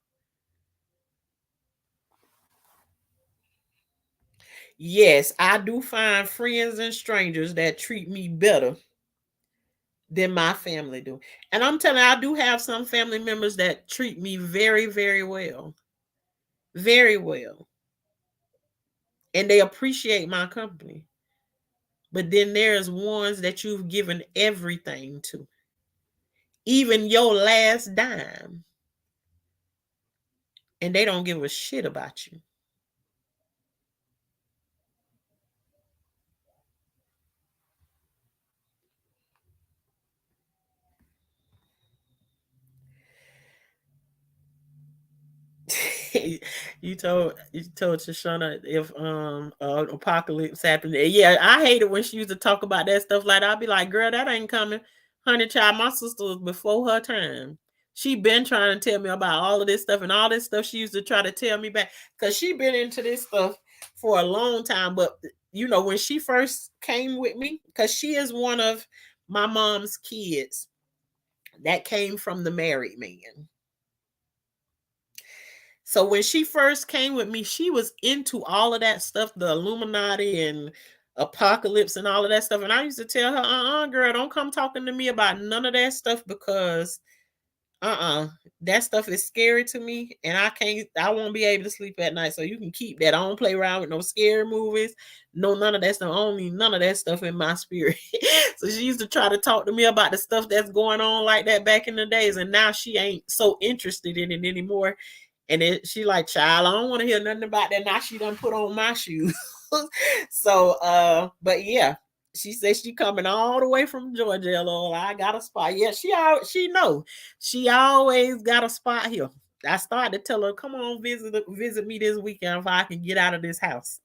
Yes, I do find friends and strangers that treat me better than my family do. And I'm telling you, I do have some family members that treat me very, very well. Very well. And they appreciate my company. But then there's ones that you've given everything to, even your last dime, and they don't give a shit about you. you told Shoshana if apocalypse happened. Yeah, I hate it when she used to talk about that stuff like that. I'd be like, girl, that ain't coming. Honey child, my sister was before her time. She been trying to tell me about all of this stuff, and all this stuff she used to try to tell me back because she been into this stuff for a long time. But you know, when she first came with me, because she is one of my mom's kids that came from the married man. So when she first came with me, she was into all of that stuff, the Illuminati and apocalypse and all of that stuff. And I used to tell her, girl, don't come talking to me about none of that stuff because uh-uh, that stuff is scary to me, and I won't be able to sleep at night. So you can keep that. I don't play around with no scary movies, no none of that stuff. Only none of that stuff in my spirit. So she used to try to talk to me about the stuff that's going on like that back in the days, and now she ain't so interested in it anymore. And she like, child, I don't want to hear nothing about that. Now she done put on my shoes. So but yeah, she said she coming all the way from Georgia. Lord, I got a spot. Yeah, she know. She always got a spot here. I started to tell her, come on, visit me this weekend if I can get out of this house.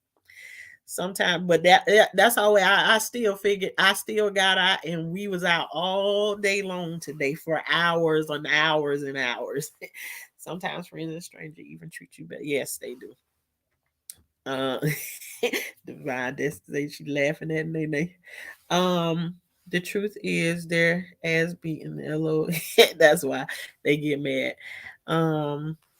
Sometime, but that's how I still figured I still got out, and we was out all day long today for hours and hours and hours. Sometimes friends and strangers even treat you better. Yes, they do. Uh, Divine Destiny, she laughing at me. The truth is their ass beating LO. That's why they get mad.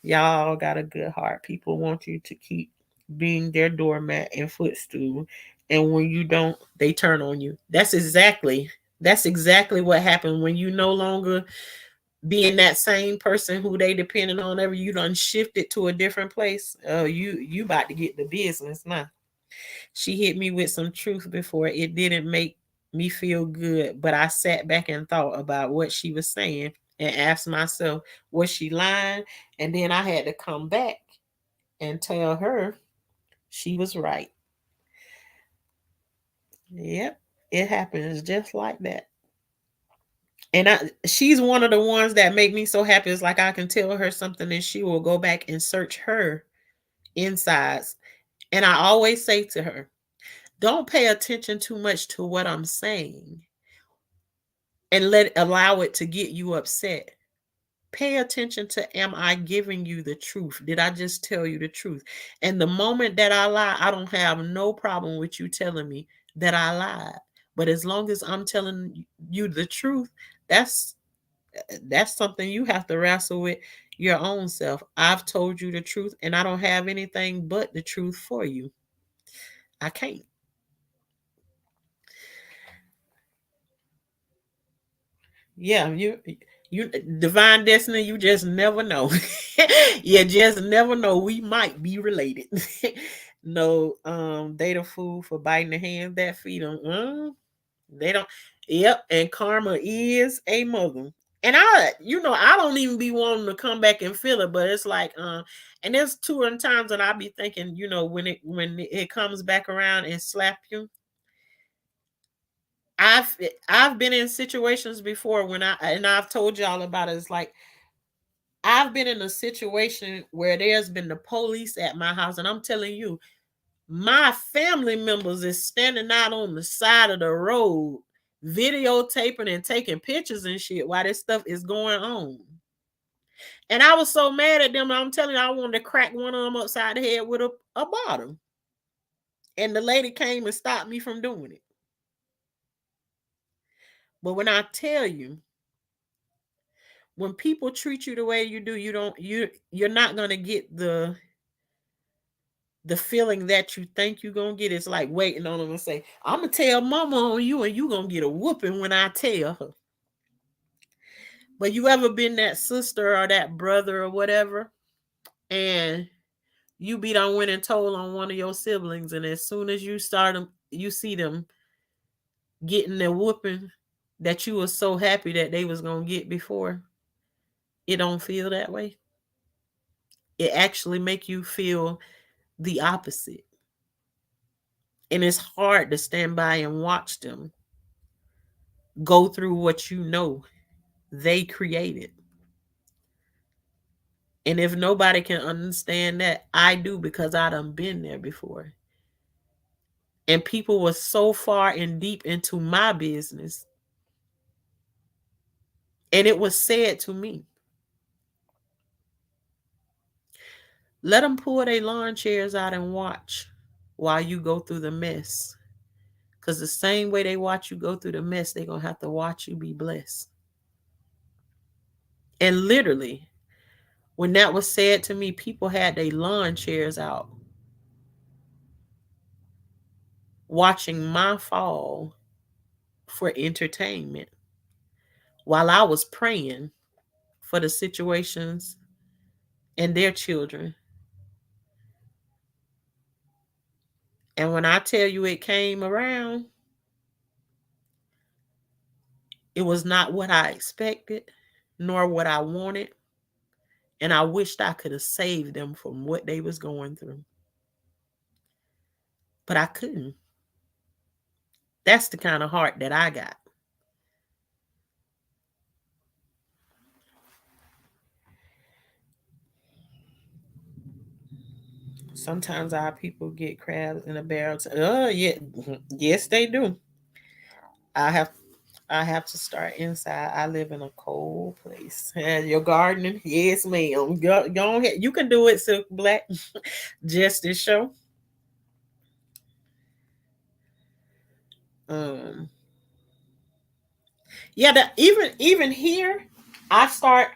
Y'all got a good heart. People want you to keep being their doormat and footstool. And when you don't, they turn on you. That's exactly what happened when you no longer being that same person who they depended on ever you done shifted to a different place. You about to get the business now. She hit me with some truth before. It didn't make me feel good, but I sat back and thought about what she was saying and asked myself, was she lying? And then I had to come back and tell her she was right. Yep, it happens just like that. And she's one of the ones that make me so happy. It's like I can tell her something and she will go back and search her insides. And I always say to her, don't pay attention too much to what I'm saying and allow it to get you upset. Pay attention to, am I giving you the truth? Did I just tell you the truth? And the moment that I lie, I don't have no problem with you telling me that I lied. But as long as I'm telling you the truth, that's that's something you have to wrestle with your own self. I've told you the truth and I don't have anything but the truth for you. I can't. Yeah, you divine destiny, you just never know. You just never know. We might be related. No, they the fool for biting the hands that feed them. They don't. Yep, and karma is a mother. And I don't even be wanting to come back and feel it, but it's like, and there's two or times that I be thinking, when it comes back around and slap you. I've been in situations before when I've told y'all about it. It's like I've been in a situation where there's been the police at my house, and I'm telling you, my family members is standing out on the side of the road, videotaping and taking pictures and shit while this stuff is going on. And I was so mad at them. I'm telling you, I wanted to crack one of them upside the head with a bottle. And the lady came and stopped me from doing it. But when I tell you, when people treat you the way you do, you're not gonna get the feeling that you think you're gonna get. It's like waiting on them to say, I'm gonna tell mama on you and you gonna get a whooping when I tell her. But you ever been that sister or that brother or whatever, and you be done went and told on one of your siblings, and as soon as you see them getting their whooping that you were so happy that they was gonna get before, it don't feel that way. It actually make you feel the opposite. And it's hard to stand by and watch them go through what you know they created. And if nobody can understand that, I do, because I done been there before. And people were so far and deep into my business. And it was said to me, let them pull their lawn chairs out and watch while you go through the mess. Because the same way they watch you go through the mess, they're going to have to watch you be blessed. And literally, When that was said to me, people had their lawn chairs out watching my fall for entertainment while I was praying for the situations and their children. And when I tell you it came around, it was not what I expected, nor what I wanted. And I wished I could have saved them from what they was going through. But I couldn't. That's the kind of heart that I got. Sometimes our people get crabs in a barrel. Oh yeah, yes they do. I have I have to start inside. I live in a cold place. And your gardening, yes, ma'am. Go ahead. You can do it, Silk Black. Just this show. Um, yeah, that even here, I start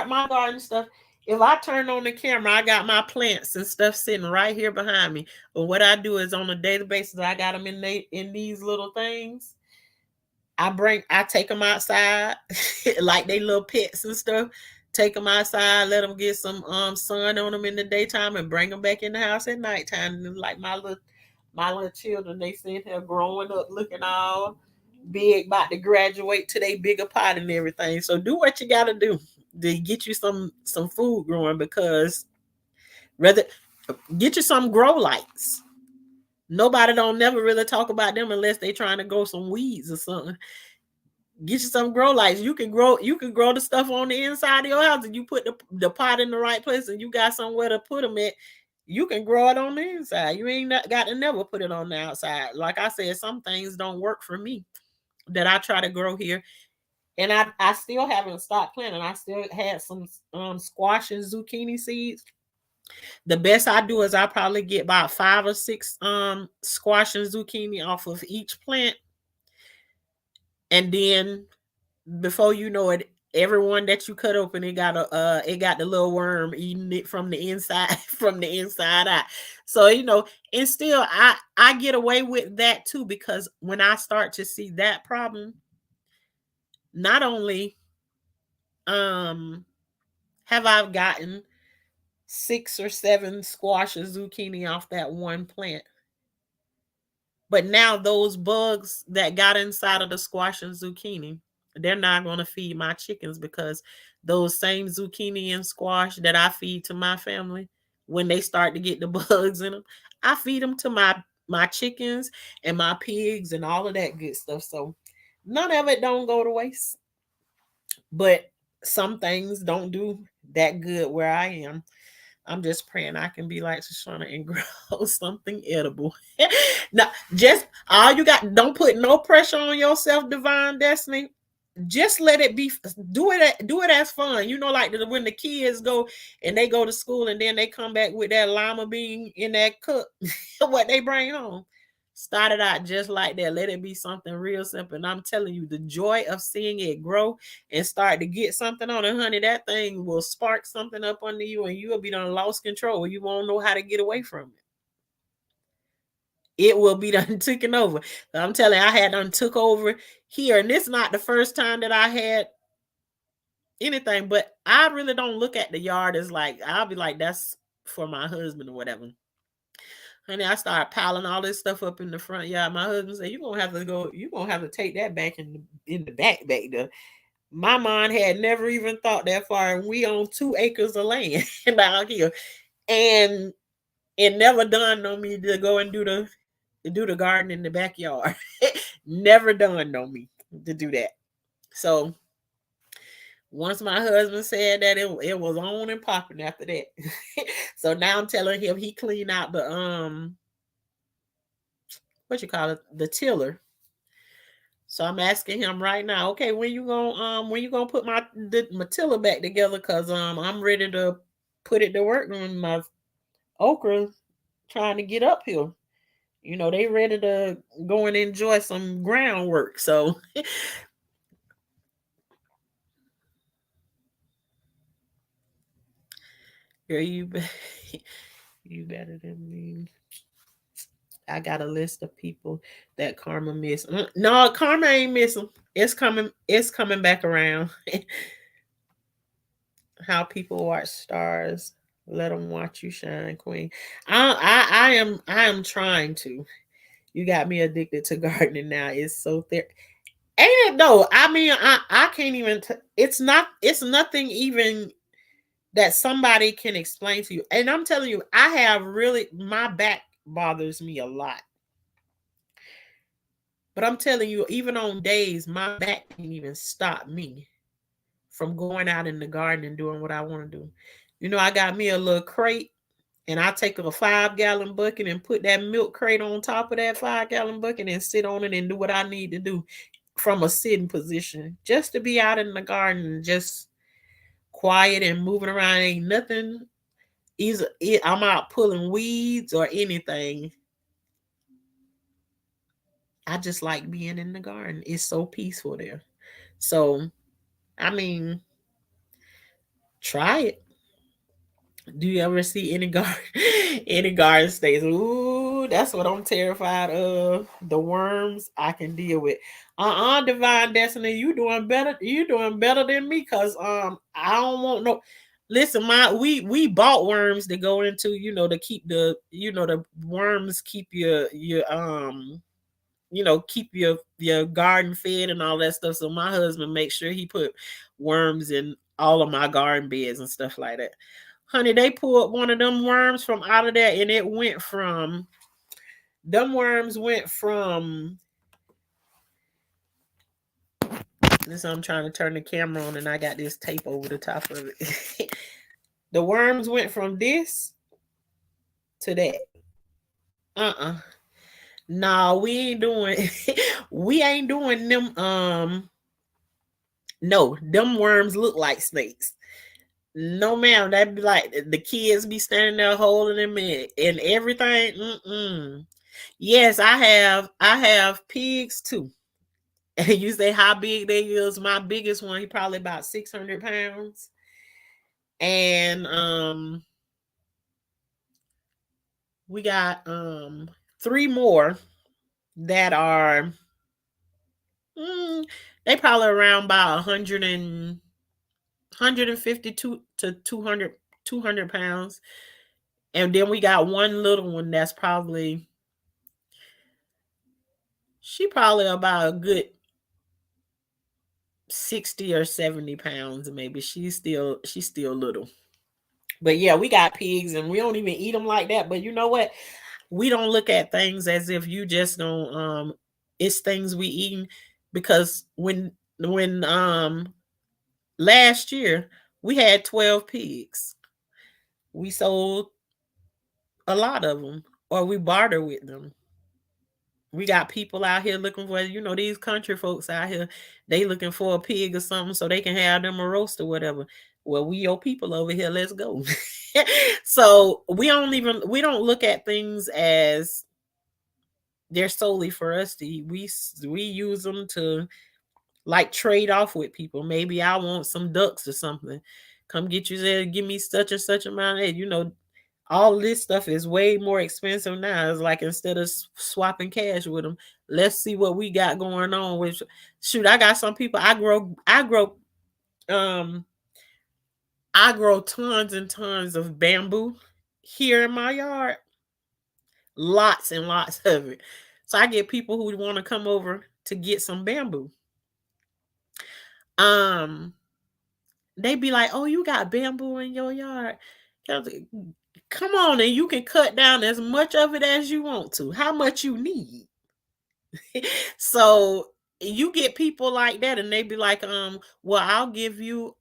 my garden stuff. If I turn on the camera, I got my plants and stuff sitting right here behind me. But what I do is on a daily basis, I got them in these little things. I take them outside like they little pets and stuff. Take them outside, let them get some sun on them in the daytime, and bring them back in the house at nighttime. And like my little children, they sitting here growing up, looking all big, about to graduate to their bigger pot and everything. So do what you gotta do to get you some food growing, because rather get you some grow lights. Nobody don't never really talk about them unless they trying to grow some weeds or something. Get you some grow lights. You can grow the stuff on the inside of your house, and you put the pot in the right place, and you got somewhere to put them at. You can grow it on the inside. You ain't got to never put it on the outside. Like I said, some things don't work for me that I try to grow here. And I still haven't stopped planting. I still had some squash and zucchini seeds. The best I do is I probably get about 5 or 6 squash and zucchini off of each plant, and then before you know it, everyone that you cut open, it got the little worm eating it from the inside from the inside out. So and still I get away with that too, because when I start to see that problem, not only um have I gotten 6 or 7 squash or zucchini off that one plant, but now those bugs that got inside of the squash and zucchini, they're not going to feed my chickens, because those same zucchini and squash that I feed to my family, when they start to get the bugs in them, I feed them to my chickens and my pigs and all of that good stuff. So none of it don't go to waste. But some things don't do that good where I am. I'm just praying I can be like Shoshana and grow something edible. Now, just all you got, don't put no pressure on yourself, divine destiny. Just let it be. Do it as fun. Like when the kids go and they go to school, and then they come back with that lima bean in that cup, what they bring home. Start it out just like that. Let it be something real simple. And I'm telling you, the joy of seeing it grow and start to get something on it, honey, that thing will spark something up under you, and you will be done lost control. You won't know how to get away from it. It will be done taken over. I'm telling you, I had done took over here, and this is not the first time that I had anything, but I really don't look at the yard as like, I'll be like, that's for my husband or whatever. Honey, I started piling all this stuff up in the front yard. My husband said, you're gonna have to take that back in the back there. My mind had never even thought that far, and we own 2 acres of land down here. And it never dawned on me to go and do the garden in the backyard. Never dawned on me to do that. So once my husband said that, it was on and popping after that. So now I'm telling him he cleaned out the what you call it, the tiller. So I'm asking him right now, okay, when you gonna put my tiller back together? Cause I'm ready to put it to work on my okra, trying to get uphill. They ready to go and enjoy some groundwork. So Girl, you better than me. I got a list of people that karma miss. No, karma ain't missing. It's coming. It's coming back around. How people watch stars. Let them watch you shine, Queen. I am trying to. You got me addicted to gardening now. It's so ain't it though? I mean, I can't even. It's not. It's nothing even that somebody can explain to you. And I'm telling you, I have really my back bothers me a lot. But I'm telling you, even on days my back can't even stop me from going out in the garden and doing what I want to do. You know, I got me a little crate and I take a 5 gallon bucket and put that milk crate on top of that 5 gallon bucket and sit on it and do what I need to do from a sitting position just to be out in the garden, just quiet and moving around. Ain't nothing. Either I'm out pulling weeds or anything. I just like being in the garden. It's so peaceful there. So, I mean, try it. Do you ever see any garden any garden stays? Ooh, that's what I'm terrified of. The worms I can deal with. Divine Destiny, you doing better. You doing better than me because I don't want no. Listen, we bought worms to go into, to keep the worms keep your keep your garden fed and all that stuff. So my husband makes sure he put worms in all of my garden beds and stuff like that. Honey, they pulled one of them worms from out of there, and it went from them worms went from this. I'm trying to turn the camera on, and I got this tape over the top of it. The worms went from this to that. No, we ain't doing we ain't doing them. No, them worms look like snakes. No, ma'am. That'd be like the kids be standing there holding them and everything. Mm-mm. Yes, I have pigs too. And you say how big they is? My biggest one, he probably about 600 pounds. And we got three more that are they probably around about 152 to 200 pounds. And then we got one little one that's she probably about a good 60 or 70 pounds, maybe. She's still little. But yeah, we got pigs and we don't even eat them like that. But you know what? We don't look at things as if you just don't it's things we eating, because when last year we had 12 pigs. We sold a lot of them, or we barter with them. We got people out here looking for, these country folks out here, they looking for a pig or something so they can have them a roast or whatever. Well, we your people over here, let's go. So we don't look at things as they're solely for us to eat. We use them to like trade off with people. Maybe I want some ducks or something. Come get you there, give me such and such amount of, all this stuff is way more expensive now. It's like instead of swapping cash with them, let's see what we got going on. Which, shoot, I got some people. Um, I grow tons and tons of bamboo here in my yard, lots and lots of it. So I get people who want to come over to get some bamboo. Um, they be like, "Oh, you got bamboo in your yard? Come on, and you can cut down as much of it as you want to. How much you need?" So you get people like that, and they be like, well, I'll give you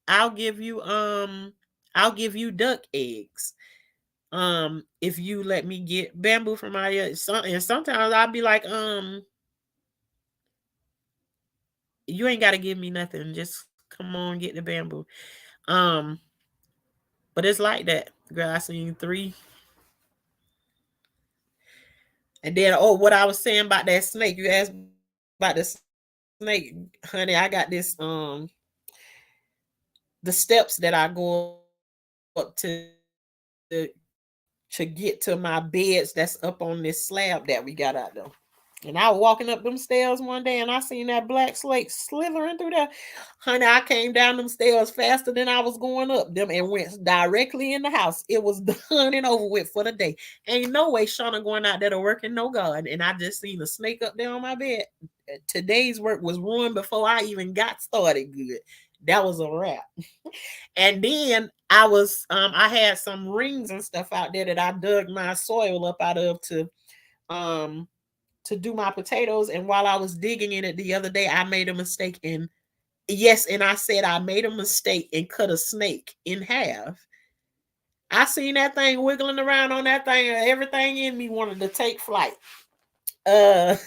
duck eggs. If you let me get bamboo from my yard. And sometimes I'll be like, you ain't gotta give me nothing. Just come on, get the bamboo. Um, but it's like that. Girl, I seen three. And then, oh, what I was saying about that snake, you asked about the snake, honey. I got this the steps that I go up to the to get to my beds that's up on this slab that we got out there. And I was walking up them stairs one day and I seen that black snake slithering through there. Honey, I came down them stairs faster than I was going up them and went directly in the house. It was done and over with for the day. Ain't no way Shauna going out there to work in no garden. And I just seen a snake up there on my bed. Today's work was ruined before I even got started good. That was a wrap. And then I had some rings and stuff out there that I dug my soil up out of um to do my potatoes. And while I was digging in it the other day, I made a mistake and I said I made a mistake and cut a snake in half. I seen that thing wiggling around on that thing, and everything in me wanted to take flight. Uh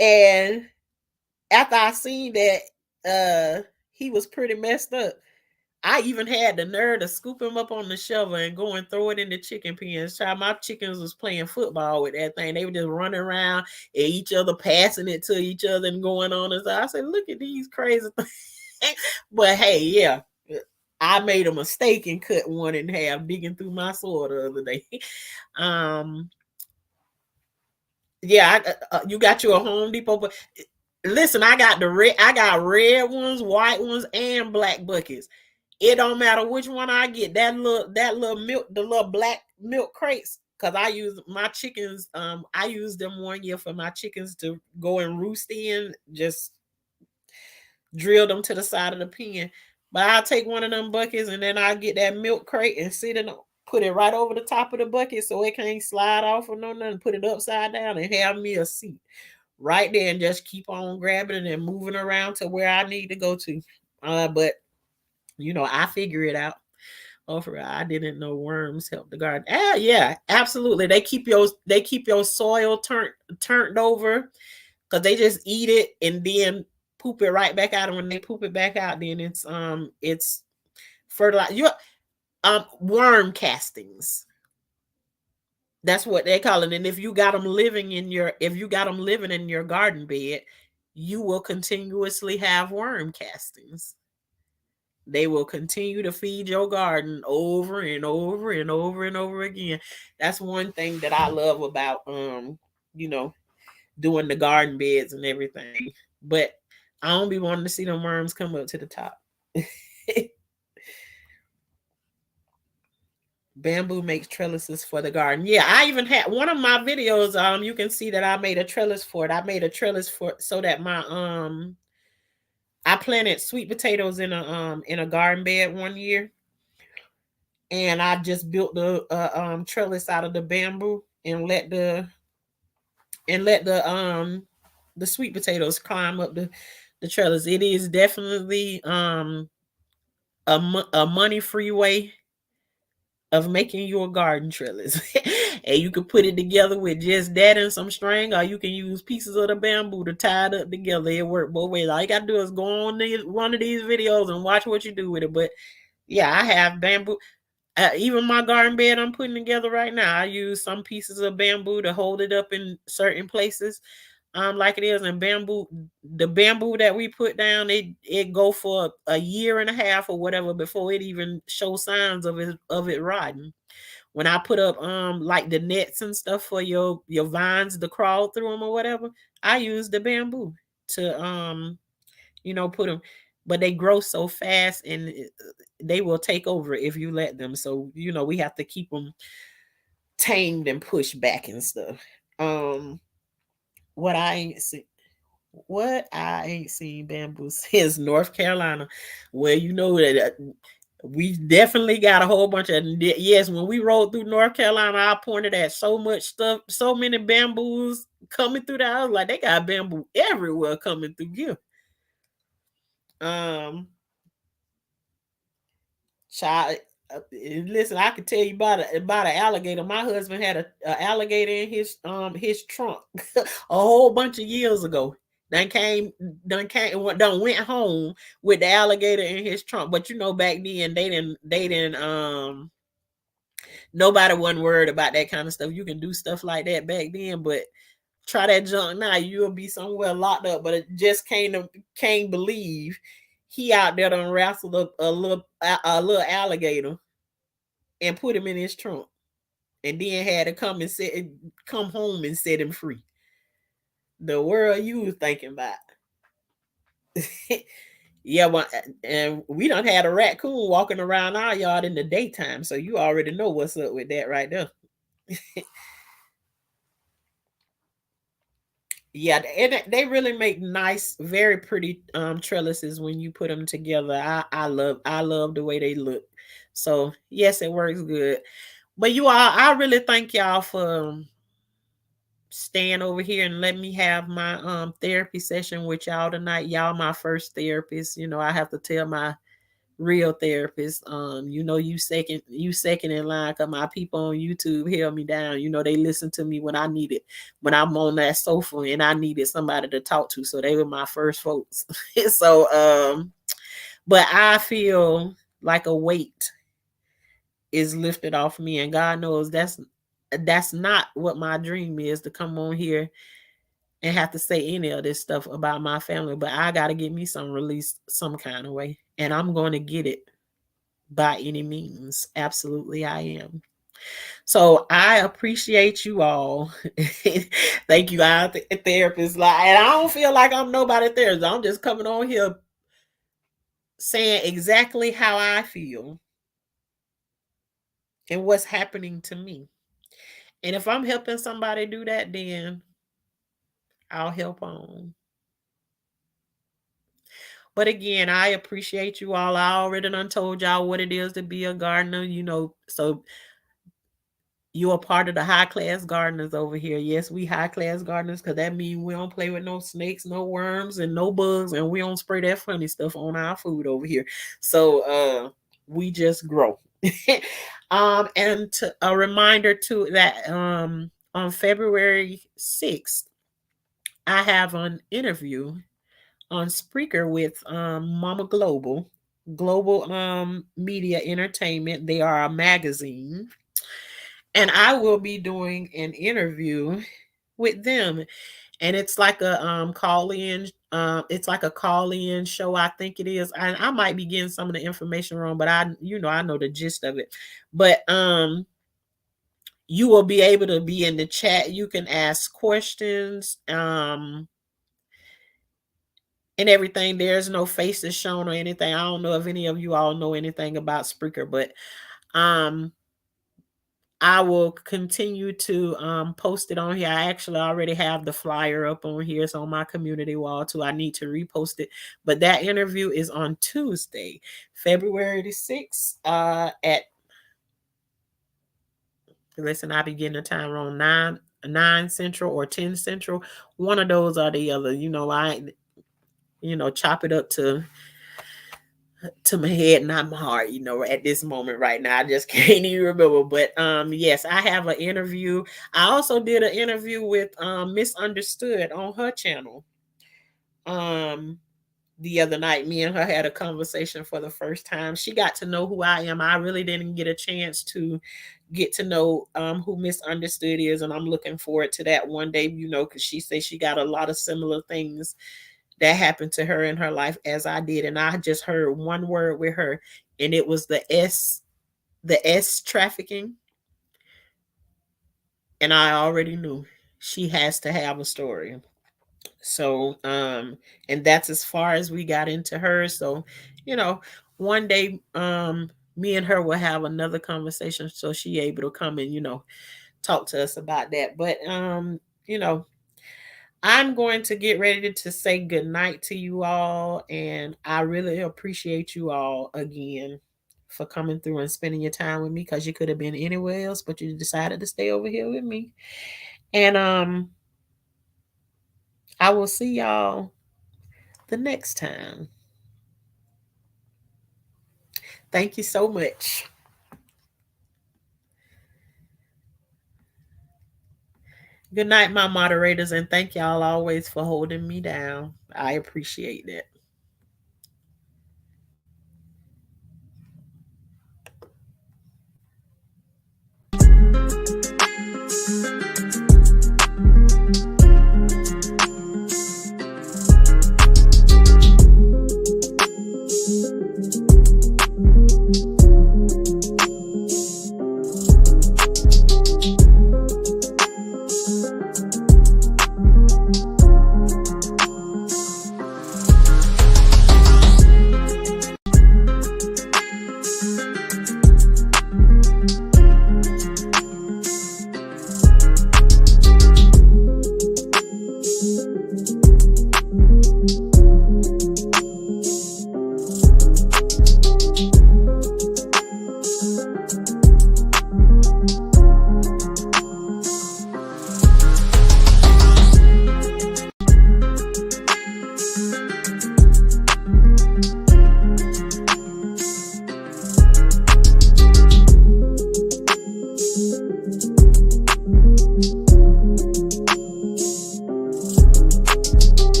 and after I seen that he was pretty messed up, I even had the nerve to scoop him up on the shovel and go and throw it in the chicken pens. Child, my chickens was playing football with that thing. They were just running around at each other, passing it to each other and going on. And so I said, look at these crazy things. But hey, yeah, I made a mistake and cut one in half digging through my soil the other day. um, yeah, you got you a Home Depot, but listen, I got red ones, white ones, and black buckets. It don't matter which one I get. That little milk, the little black milk crates, because I use my chickens. I used them one year for my chickens to go and roost in. Just drill them to the side of the pen. But I'll take one of them buckets and then I'll get that milk crate and put it right over the top of the bucket so it can't slide off or no nothing. Put it upside down and have me a seat right there and just keep on grabbing it and moving around to where I need to go to. But I figure it out. Oh, for real, I didn't know worms help the garden. Yeah, absolutely. They keep your soil turned over because they just eat it and then poop it right back out. And when they poop it back out, then it's fertilizer. Worm castings. That's what they call it. And if you got them living in your garden bed, you will continuously have worm castings. They will continue to feed your garden over and over and over and over again. That's one thing that I love about you know, doing the garden beds and everything. But I don't be wanting to see them worms come up to the top. Bamboo makes trellises for the garden. Yeah, I even had one of my videos. You can see that I made a trellis for it. I made a trellis for so that I planted sweet potatoes in a garden bed one year, and I just built the trellis out of the bamboo and let the sweet potatoes climb up the trellis. It is definitely a money free way of making your garden trellis. And you can put it together with just that and some string, or you can use pieces of the bamboo to tie it up together. It work both ways. All you gotta do is go on one of these videos and watch what you do with it. But yeah, I have bamboo. Even my garden bed I'm putting together right now, I use some pieces of bamboo to hold it up in certain places, like it is. And the bamboo that we put down, it go for a year and a half or whatever before it even shows signs of it rotting. When I put up like the nets and stuff for your vines to crawl through them or whatever, I use the bamboo to put them. But they grow so fast and they will take over if you let them. So we have to keep them tamed and pushed back and stuff. Um, what I ain't see. What I ain't seen bamboo since North Carolina. Well, you know that we definitely got a whole bunch of, yes. When we rode through North Carolina, I pointed at so much stuff, so many bamboos coming through the house. Like they got bamboo everywhere coming through here. Um, child, listen, I can tell you about an alligator. My husband had a alligator in his trunk a whole bunch of years ago. Done went home with the alligator in his trunk. But back then they didn't nobody wasn't worried about that kind of stuff. You can do stuff like that back then, but try that junk now, you'll be somewhere locked up. But it just can't believe he out there done wrestled up a little alligator and put him in his trunk, and then had to come home and set him free. The world you was thinking about. Yeah, well, and we done had a raccoon walking around our yard in the daytime, so you already know what's up with that right there. Yeah, and they really make nice, very pretty trellises when you put them together. I love the way they look. So yes, it works good. But you all, I really thank y'all for staying over here and let me have my therapy session with y'all tonight. Y'all my first therapist. I have to tell my real therapist, you second in line, because my people on YouTube held me down. They listen to me when I'm on that sofa and I needed somebody to talk to. So they were my first folks. So but I feel like a weight is lifted off me, and God knows that's not what my dream is, to come on here and have to say any of this stuff about my family. But I got to get me some release some kind of way, and I'm going to get it by any means. Absolutely, I am. So I appreciate you all. Thank you, our therapist. And I don't feel like I'm nobody therapist. I'm just coming on here saying exactly how I feel and what's happening to me. And if I'm helping somebody do that, then I'll help on. But again, I appreciate you all. I already done told y'all what it is to be a gardener, so you're a part of the high class gardeners over here. Yes, we high class gardeners, because that means we don't play with no snakes, no worms, and no bugs, and we don't spray that funny stuff on our food over here. So we just grow. And a reminder too that on February 6th, I have an interview on Spreaker with Mama Global Media Entertainment. They are a magazine, and I will be doing an interview with them. And it's like a call in. It's like a call in show, I think it is. I might be getting some of the information wrong, but I know the gist of it. But you will be able to be in the chat. You can ask questions. And everything. There's no faces shown or anything. I don't know if any of you all know anything about Spreaker, but um I will continue to post it on here. I actually already have the flyer up on here. It's on my community wall too. I need to repost it. But that interview is on Tuesday, February the 6th, at listen, I'll be getting the time wrong, 9 Central or 10 Central. One of those or the other. Chop it up to my head, not my heart, at this moment right now. I just can't even remember. But yes, I have an interview. I also did an interview with Misunderstood on her channel. The other night, me and her had a conversation for the first time. She got to know who I am. I really didn't get a chance to get to know who Misunderstood is, and I'm looking forward to that one day, because she says she got a lot of similar things that happened to her in her life as I did. And I just heard one word with her, and it was the S trafficking. And I already knew she has to have a story. So and that's as far as we got into her. So, one day me and her will have another conversation, so she able to come and, talk to us about that. But you know, I'm going to get ready to say good night to you all. And I really appreciate you all again for coming through and spending your time with me, because you could have been anywhere else, but you decided to stay over here with me. And I will see y'all the next time. Thank you so much. Good night, my moderators, and thank y'all always for holding me down. I appreciate that.